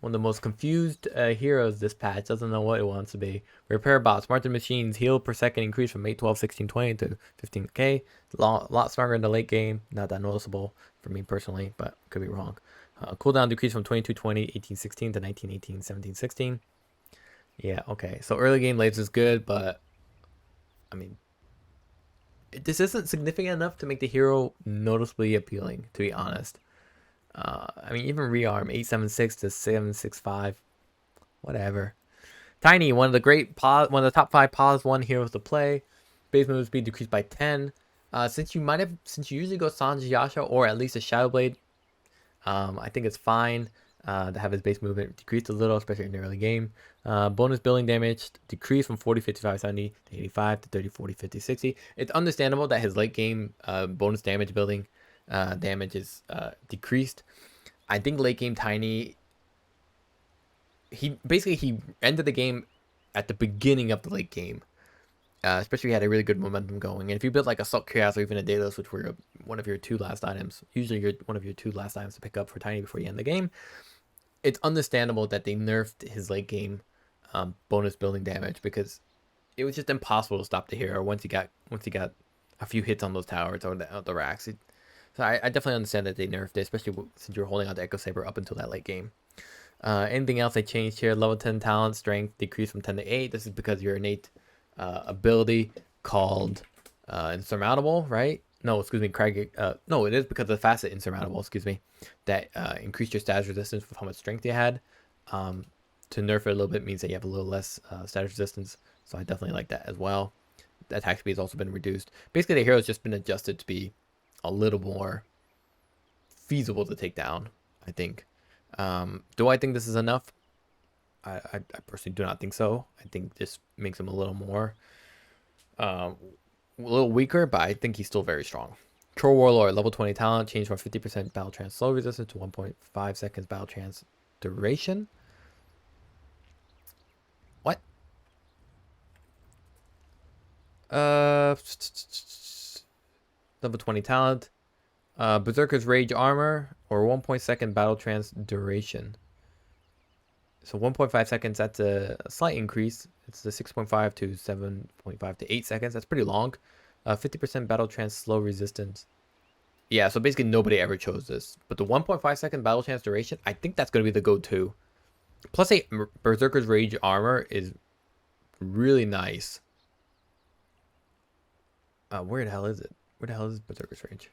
One of the most confused heroes this patch. Doesn't know what it wants to be. Repair bots. Smarter machines. Heal per second increase from 8, 12, 16, 20 to 15k. Lot stronger in the late game. Not that noticeable for me personally, but could be wrong. Cooldown decrease from 22, 20, 18, 16 to 19, 18, 17, 16. Yeah, okay. So early game lates is good, but I mean, this isn't significant enough to make the hero noticeably appealing, to be honest. I mean, even rearm 876 to 765, whatever. Tiny, one of the top 5 pause 1 heroes to play. Base movement speed decreased by 10. Since you usually go Sanji Yasha or at least a Shadowblade, I think it's fine to have his base movement decreased a little, especially in the early game. Bonus building damage decreased from 40, 55, 70 to 85 to 30, 40, 50, 60. It's understandable that his late game bonus damage building damage is decreased. I think late game Tiny, he ended the game at the beginning of the late game, especially if you had a really good momentum going. And if you built like a Salt Chaos or even a Daedalus, which were one of your 2 last items, usually one of your 2 last items to pick up for Tiny before you end the game, it's understandable that they nerfed his late game bonus building damage, because it was just impossible to stop the hero once he got a few hits on those towers or the racks. So I definitely understand that they nerfed it, especially since you were holding on to Echo Saber up until that late game. Anything else they changed here? Level 10 talent strength decreased from 10 to 8. This is because your innate ability called Insurmountable, right? No, excuse me, Craig. No, it is because of the facet Insurmountable, excuse me, that increased your status resistance with how much strength you had. To nerf it a little bit means that you have a little less status resistance, so I definitely like that as well. The attack speed has also been reduced. Basically, the hero's just been adjusted to be a little more feasible to take down, I think. Do I think this is enough? I personally do not think so. I think this makes him a little more a little weaker, but I think he's still very strong. Troll Warlord, level 20 talent, changed from 50% battle trance slow resistance to 1.5 seconds battle trance duration. What? Level 20 talent. Berserker's Rage Armor, or 1.2 battle trance duration. So 1.5 seconds, that's a slight increase. It's the 6.5 to 7.5 to 8 seconds. That's pretty long. 50% battle trance slow resistance. Yeah, so basically nobody ever chose this. But the 1.5 second battle trance duration, I think that's going to be the go-to. Plus 8 Berserker's Rage Armor is really nice. Where the hell is it? Where the hell is Berserker's Rage?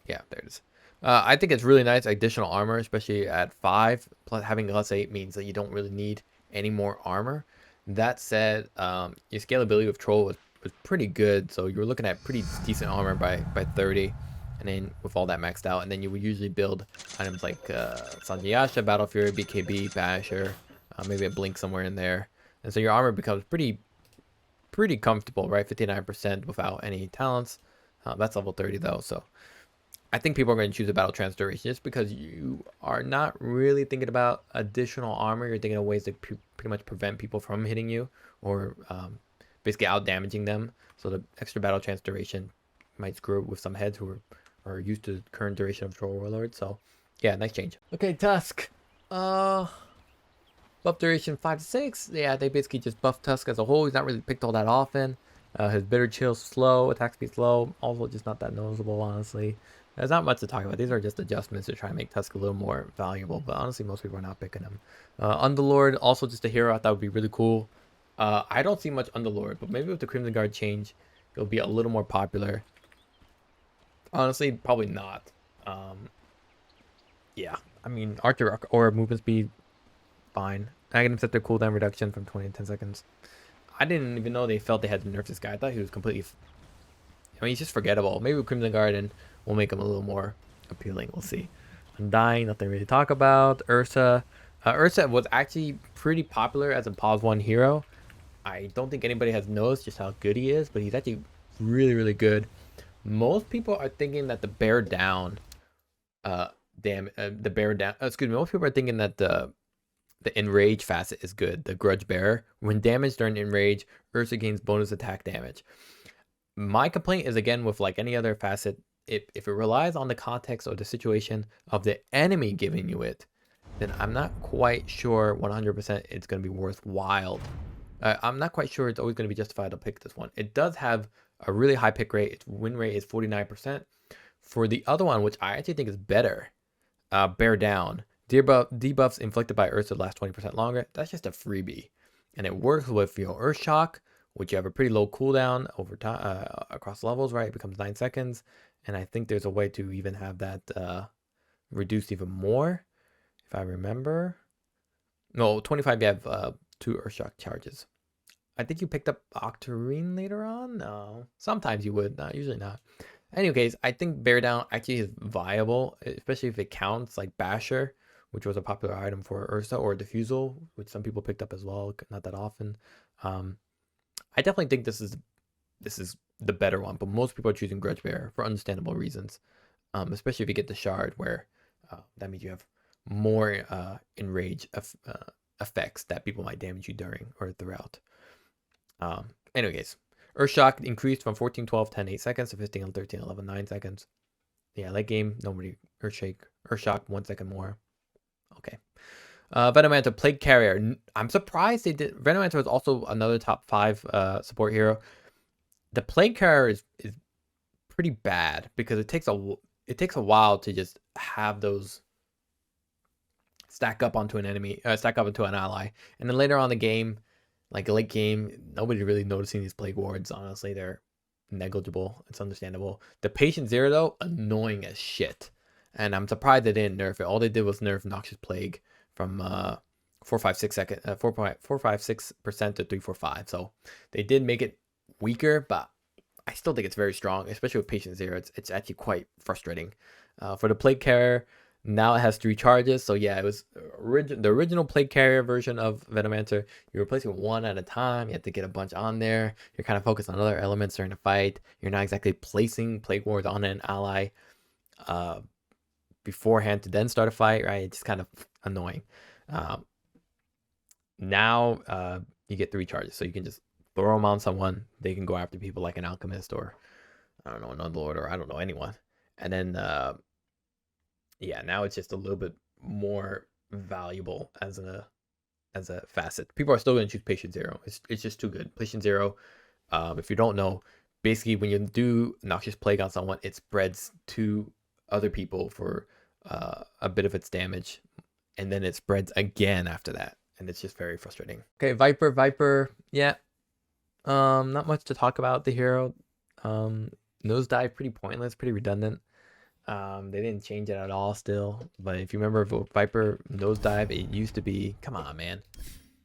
Yeah, there it is. I think it's really nice additional armor, especially at 5. Plus having plus 8 means that you don't really need any more armor. That said, your scalability with Troll was pretty good, so you were looking at pretty decent armor by 30, and then with all that maxed out, and then you would usually build items like Sanjayasha, Battle Fury, BKB, Basher, maybe a Blink somewhere in there, and so your armor becomes pretty comfortable, right? 59% without any talents. That's level 30 though, so I think people are going to choose a battle trance duration just because you are not really thinking about additional armor. You're thinking of ways to pretty much prevent people from hitting you or basically out damaging them. So the extra battle trance duration might screw with some heads who are used to the current duration of Troll Warlord. So yeah, nice change. Okay, Tusk. Buff duration 5 to 6. Yeah, they basically just buff Tusk as a whole. He's not really picked all that often. His bitter chill slow, attack speed slow. Also just not that noticeable, honestly. There's not much to talk about. These are just adjustments to try and make Tusk a little more valuable. But honestly, most people are not picking him. Underlord, also just a hero I thought would be really cool. I don't see much Underlord, but maybe with the Crimson Guard change, it'll be a little more popular. Honestly, probably not. Yeah, I mean, Archer or movement speed, fine. Aghanim set their cooldown reduction from 20 to 10 seconds. I didn't even know they felt they had to nerf this guy. I thought he was completely... I mean, he's just forgettable. Maybe with Crimson Guard we'll make him a little more appealing. We'll see. Undying, nothing really to talk about. Ursa. Ursa was actually pretty popular as a pause 1 hero. I don't think anybody has noticed just how good he is, but he's actually really, really good. Most people are thinking that the bear down... the bear down... excuse me. Most people are thinking that the enrage facet is good. The grudge bearer. When damaged during enrage, Ursa gains bonus attack damage. My complaint is, again, with like any other facet, if it relies on the context or the situation of the enemy giving you it, then I'm not quite sure 100% it's going to be worthwhile. I'm not quite sure it's always going to be justified to pick this one. It does have a really high pick rate. Its win rate is 49%. For the other one, which I actually think is better, bear down. Debuffs inflicted by Ursa last 20% longer. That's just a freebie. And it works with your Earth Shock, which you have a pretty low cooldown over time across levels, right? It becomes 9 seconds. And I think there's a way to even have that reduced even more, if I remember. No, 25 you have 2 Earth Shock charges. I think you picked up Octarine later on? No. Sometimes you would, usually not. Anyways, I think Bear Down actually is viable, especially if it counts like Basher, which was a popular item for Ursa, or Diffusal, which some people picked up as well, not that often. I definitely think this is the better one, but most people are choosing Grudge Bearer for understandable reasons, especially if you get the Shard, where that means you have more enrage effects that people might damage you during or throughout. Anyways, Earthshock increased from 14, 12, 10, 8 seconds to 15, 13, 11, 9 seconds. Yeah, late game, nobody Earthshock 1 second more. Okay. Venomancer, Plague Carrier. I'm surprised they did. Venomancer was also another top 5 support hero. The Plague Carrier is pretty bad because it takes a while to just have those stack up onto an enemy, stack up into an ally, and then later on the game, like late game, nobody's really noticing these Plague Wards. Honestly, they're negligible. It's understandable. The Patient Zero though, annoying as shit, and I'm surprised they didn't nerf it. All they did was nerf Noxious Plague from 4.56% to 3.45. So they did make it weaker, but I still think it's very strong, especially with Patient Zero. It's actually quite frustrating. For the Plague Carrier, now it has 3 charges. So yeah, it was the original Plague Carrier version of Venomancer. You're replacing one at a time. You have to get a bunch on there. You're kind of focused on other elements during the fight. You're not exactly placing Plague Wards on an ally beforehand to then start a fight, right? It's just kind of annoying. Now you get 3 charges, so you can just throw them on someone. They can go after people like an alchemist or I don't know, an underlord, or I don't know, anyone. And then yeah, now it's just a little bit more valuable as a facet. People are still going to choose Patient Zero. It's just too good. Patient Zero, if you don't know, basically when you do Noxious Plague on someone, it spreads to other people for a bit of its damage, and then it spreads again after that, and it's just very frustrating. Okay, Viper, yeah, not much to talk about the hero. Nosedive, pretty pointless, pretty redundant. They didn't change it at all still, but if you remember Viper Nosedive, it used to be, come on man,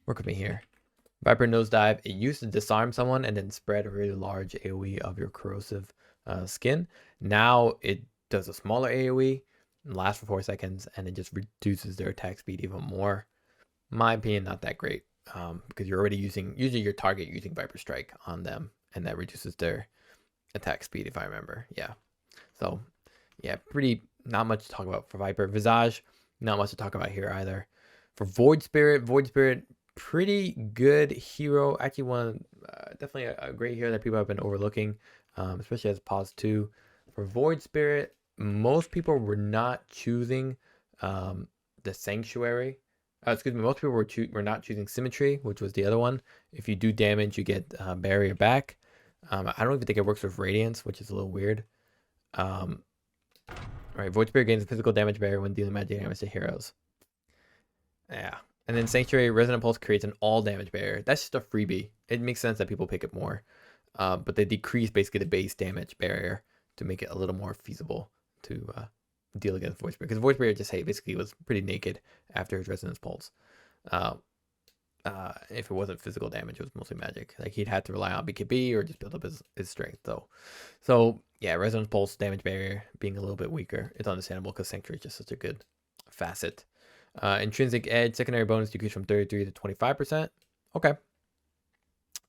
work with me here. Viper Nosedive, it used to disarm someone and then spread a really large AoE of your corrosive skin. Now it does a smaller AoE, lasts for 4 seconds, and it just reduces their attack speed even more. In my opinion, not that great, because you're already using your target using Viper Strike on them, and that reduces their attack speed, if I remember. Yeah. So, yeah, pretty not much to talk about for Viper. Visage, not much to talk about here either. For Void Spirit, pretty good hero. Actually, definitely a great hero that people have been overlooking, especially as pause 2. For Void Spirit, most people were not choosing the Sanctuary. Excuse me, most people were not choosing Symmetry, which was the other one. If you do damage, you get Barrier back. I don't even think it works with Radiance, which is a little weird. Right, Void Spirit gains a physical damage barrier when dealing magic damage to heroes. Yeah. And then Sanctuary Resonant Pulse creates an all damage barrier. That's just a freebie. It makes sense that people pick it more. But they decrease basically the base damage barrier to make it a little more feasible to deal against Void Spirit. Because Void Spirit just basically was pretty naked after his Resonance Pulse. If it wasn't physical damage, it was mostly magic. Like he'd have to rely on BKB or just build up his strength though. So yeah, Resonance Pulse damage barrier being a little bit weaker. It's understandable because Sanctuary is just such a good facet. Intrinsic Edge, secondary bonus decrease from 33 to 25%. Okay.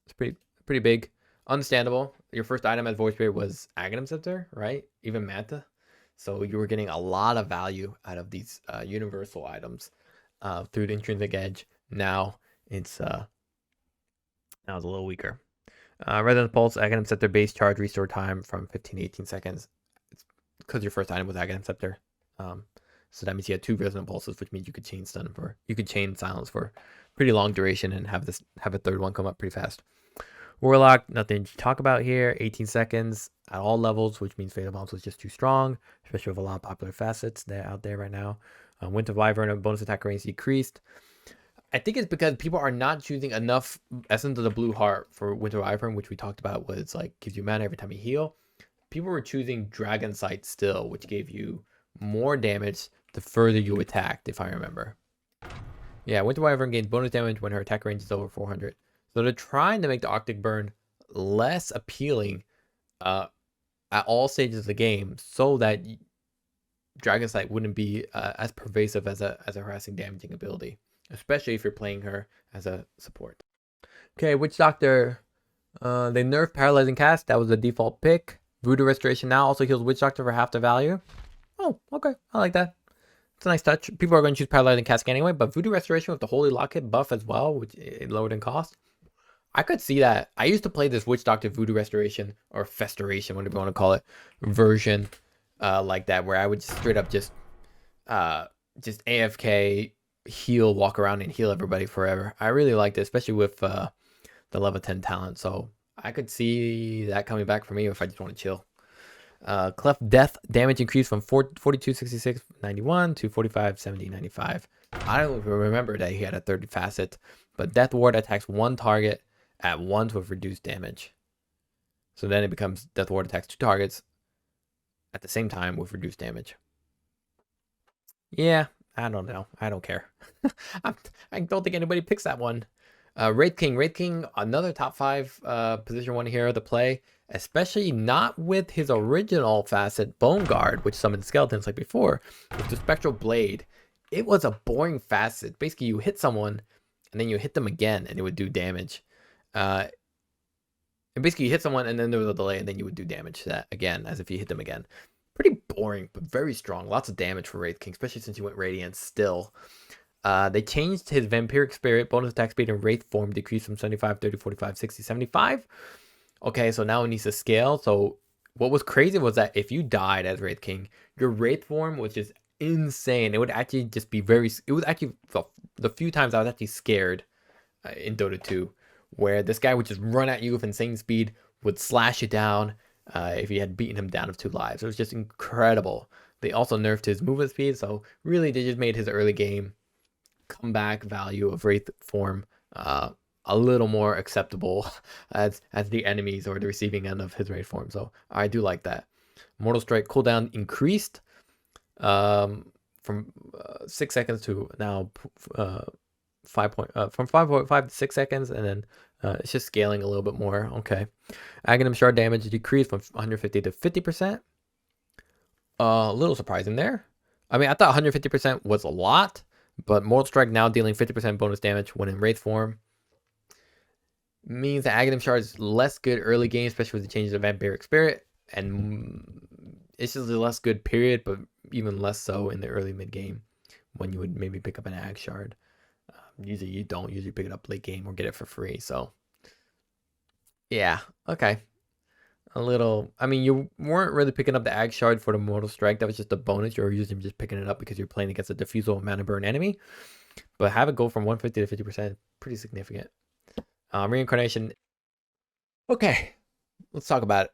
It's pretty big. Understandable. Your first item as Void Spirit was Aghanim Scepter, right? Even Manta. So you were getting a lot of value out of these universal items through the Intrinsic Edge. Now it's a little weaker. Resonance Pulse, Aghanim Scepter base charge restore time from 15 to 18 seconds. It's because your first item was Aghanim Scepter. So that means you had 2 Resonant Pulses, which means you could chain silence for pretty long duration and have a third one come up pretty fast. Warlock, nothing to talk about here. 18 seconds at all levels, which means Fatal Bombs was just too strong, especially with a lot of popular facets that are out there right now. Winter Wyvern, bonus attack range decreased. I think it's because people are not choosing enough Essence of the Blue Heart for Winter Wyvern, which we talked about was like gives you mana every time you heal. People were choosing Dragon Sight still, which gave you more damage the further you attacked, if I remember. Yeah, Winter Wyvern gains bonus damage when her attack range is over 400. So they're trying to make the Arctic Burn less appealing at all stages of the game so that Dragon Sight wouldn't be as pervasive as a harassing damaging ability, especially if you're playing her as a support. Okay, Witch Doctor. They nerfed Paralyzing Cast. That was the default pick. Voodoo Restoration now also heals Witch Doctor for half the value. Oh, okay. I like that. It's a nice touch. People are going to choose Paralyzing Cast anyway, but Voodoo Restoration with the Holy Locket buff as well, which it lowered in cost. I could see that. I used to play this Witch Doctor Voodoo Restoration or Festoration, whatever you want to call it, version like that, where I would just straight up just AFK, heal, walk around and heal everybody forever. I really liked it, especially with the level 10 talent. So I could see that coming back for me if I just want to chill. Cleft Death damage increased from 4266.91 to 4570.95. I don't even remember that he had a 30 facet, but Death Ward attacks one target at once with reduced damage. So then it becomes Death Ward attacks 2 targets at the same time with reduced damage. Yeah, I don't know. I don't care. I don't think anybody picks that one. Wraith King, another top 5 position 1 hero to play, especially not with his original facet, Bone Guard, which summoned skeletons like before. With the Spectral Blade, it was a boring facet. Basically, you hit someone, and then you hit them again, and it would do damage. And basically, you hit someone, and then there was a delay, and then you would do damage to that again, as if you hit them again. Pretty boring, but very strong. Lots of damage for Wraith King, especially since he went Radiant still. They changed his Vampiric Spirit, bonus attack speed, and Wraith form decreased from 75, 30, 45, 60, 75. Okay, so now it needs to scale. So what was crazy was that if you died as Wraith King, your Wraith form was just insane. It would actually just be it was actually the few times I was actually scared in Dota 2, where this guy would just run at you with insane speed, would slash you down if you had beaten him down of 2 lives. It was just incredible. They also nerfed his movement speed, so really they just made his early game comeback value of Wraith form a little more acceptable as the enemies or the receiving end of his Wraith form. So I do like that. Mortal Strike cooldown increased from 6 seconds to now 5.5 to 6 seconds, and then it's just scaling a little bit more. Okay, Aghanim Shard damage decreased from 150 to 50%. A little surprising there. I mean, I thought 150% was a lot, but Mortal Strike now dealing 50% bonus damage when in Wraith form. means that Aghanim Shard is less good early game, especially with the changes of Vampiric Spirit, and it's just a less good period, but even less so in the early mid game when you would maybe pick up an Ag Shard. Usually you don't usually pick it up late game or get it for free. So yeah, okay. A little, I mean, you weren't really picking up the Ag Shard for the Mortal Strike. That was just a bonus. You were usually just picking it up because you're playing against a diffusal mana burn enemy. But have it go from 150 to 50%, pretty significant. Reincarnation. Okay, let's talk about it.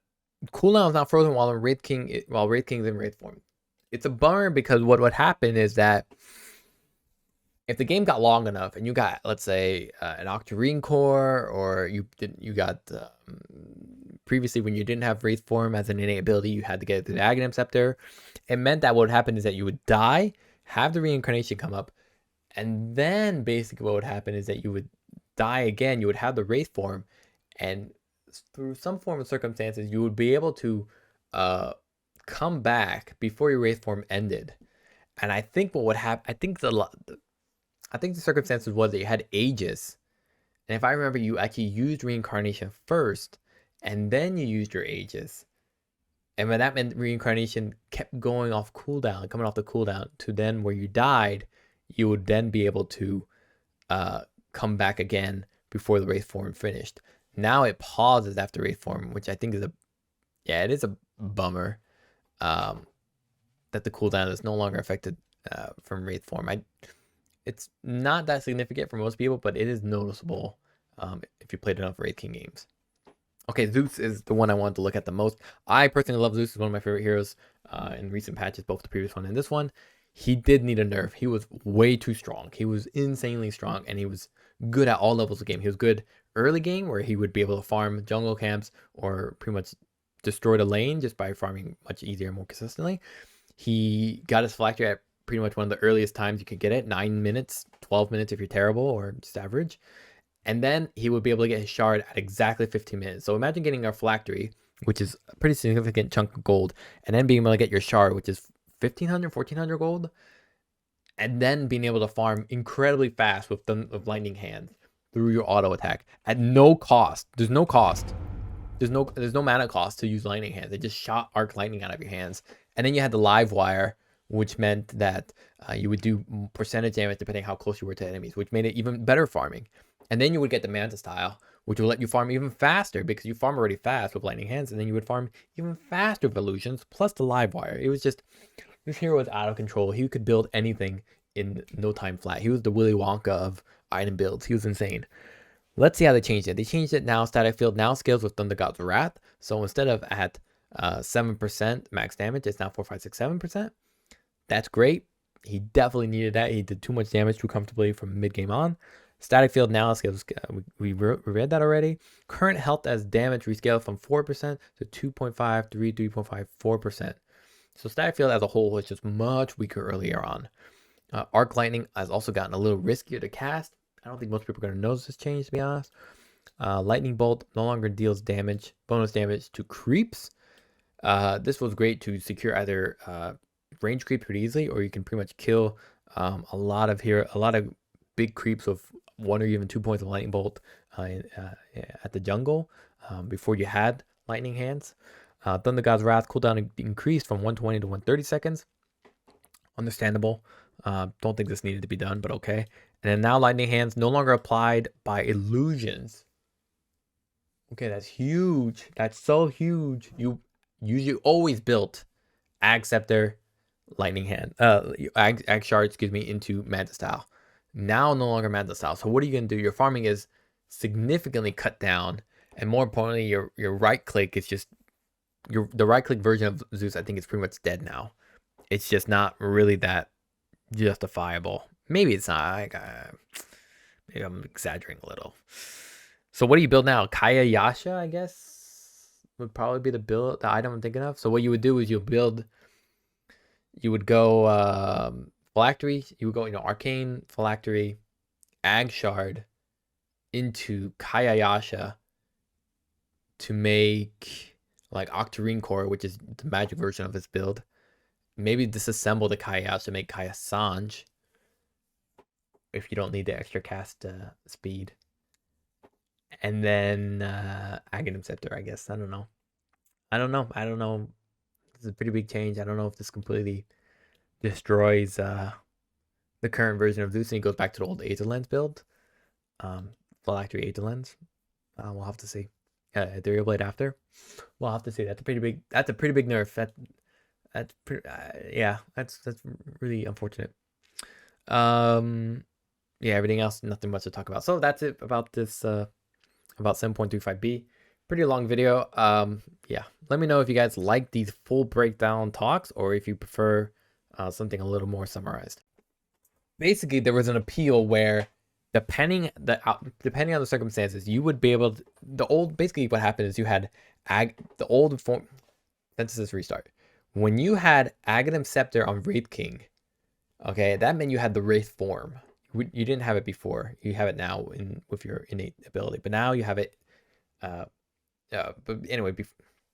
Cooldown is not frozen while Wraith King is in Wraith form. It's a bummer because what would happen is that if the game got long enough and you got, let's say, an Octarine core, or you got previously when you didn't have Wraith form as an innate ability, you had to get the Aghanim Scepter. It meant that what would happen is that you would die, have the reincarnation come up, and then basically what would happen is that you would die again. You would have the Wraith form, and through some form of circumstances, you would be able to come back before your Wraith form ended. And I think what would happen, I think the circumstances was that you had Aegis. And if I remember, you actually used reincarnation first, and then you used your Aegis. And when that meant reincarnation kept going off cooldown, coming off the cooldown to then where you died, you would then be able to come back again before the Wraith form finished. Now it pauses after Wraith form, which I think is it is a bummer that the cooldown is no longer affected from Wraith form. It's not that significant for most people, but it is noticeable if you played enough Wraith King games. Okay, Zeus is the one I wanted to look at the most. I personally love Zeus. He's one of my favorite heroes in recent patches, both the previous one and this one. He did need a nerf. He was way too strong. He was insanely strong, and he was good at all levels of the game. He was good early game, where he would be able to farm jungle camps or pretty much destroy the lane just by farming much easier and more consistently. He got his phylactery at pretty much one of the earliest times you could get it, 9 minutes, 12 minutes if you're terrible or just average. And then he would be able to get his shard at exactly 15 minutes. So imagine getting a phylactery, which is a pretty significant chunk of gold, and then being able to get your shard, which is 1,500, 1,400 gold, and then being able to farm incredibly fast with lightning hands through your auto attack at no cost. There's no cost. There's no mana cost to use lightning hands. They just shot arc lightning out of your hands. And then you had the live wire, which meant that you would do percentage damage depending how close you were to enemies, which made it even better farming. And then you would get the Manta style, which will let you farm even faster because you farm already fast with lightning hands, and then you would farm even faster with illusions plus the live wire. It was just, this hero was out of control. He could build anything in no time flat. He was the Willy Wonka of item builds. He was insane. Let's see how they changed it. They changed it now. Static Field now scales with Thunder God's Wrath. So instead of at 7% max damage, it's now 4, 5, 6, 7%. That's great. He definitely needed that. He did too much damage too comfortably from mid game on. Static Field now scales, we read that already. Current health as damage rescaled from 4% to 2.5, 3, 3.5, 4%. So Static Field as a whole was just much weaker earlier on. Arc Lightning has also gotten a little riskier to cast. I don't think most people are going to notice this change, to be honest. Lightning Bolt no longer deals bonus damage to creeps. This was great to secure either range creep pretty easily, or you can pretty much kill a lot of big creeps with 1 or even 2 points of lightning bolt at the jungle before you had lightning hands. Thunder God's Wrath cooldown increased from 120 to 130 seconds. Understandable. Don't think this needed to be done, but okay. And then now lightning hands no longer applied by illusions. Okay, that's huge. That's so huge. You usually always built Ag Scepter, lightning hand, Ag Shard, excuse me, into Manta style. Now no longer Manta style. So what are you gonna do? Your farming is significantly cut down, and more importantly, your right click is just the right click version of Zeus. I think is pretty much dead now. It's just not really that justifiable. Maybe it's not. Maybe I'm exaggerating a little. So what do you build now? Kaya Yasha, I guess, would probably be the item I'm thinking of. So what you would do is you would go phylactery, you would go, arcane, phylactery, Ag Shard into Kaya Yasha to make like Octarine Core, which is the magic version of this build. Maybe disassemble the Kaya Yasha to make Kaya Sanj if you don't need the extra cast speed. and then Aghanim Scepter, I guess. I don't know. It's a pretty big change. I don't know if this completely destroys the current version of Zeus and he goes back to the old Aether Lens build. Phylactery Aether Lens. We'll have to see. Terrorblade after. We'll have to see. That's a pretty big nerf. That's pretty, yeah, that's really unfortunate. Yeah, everything else, nothing much to talk about. So that's it about this about 7.35b. Pretty long video. Yeah, let me know if you guys like these full breakdown talks or if you prefer something a little more summarized. Basically, there was an appeal where depending on the circumstances, you would be able to, basically what happened is you had the old form. Let's just restart. When you had Aghanim Scepter on Wraith King, okay, that meant you had the Wraith form. You didn't have it before. You have it now with your innate ability, but now you have it. But anyway,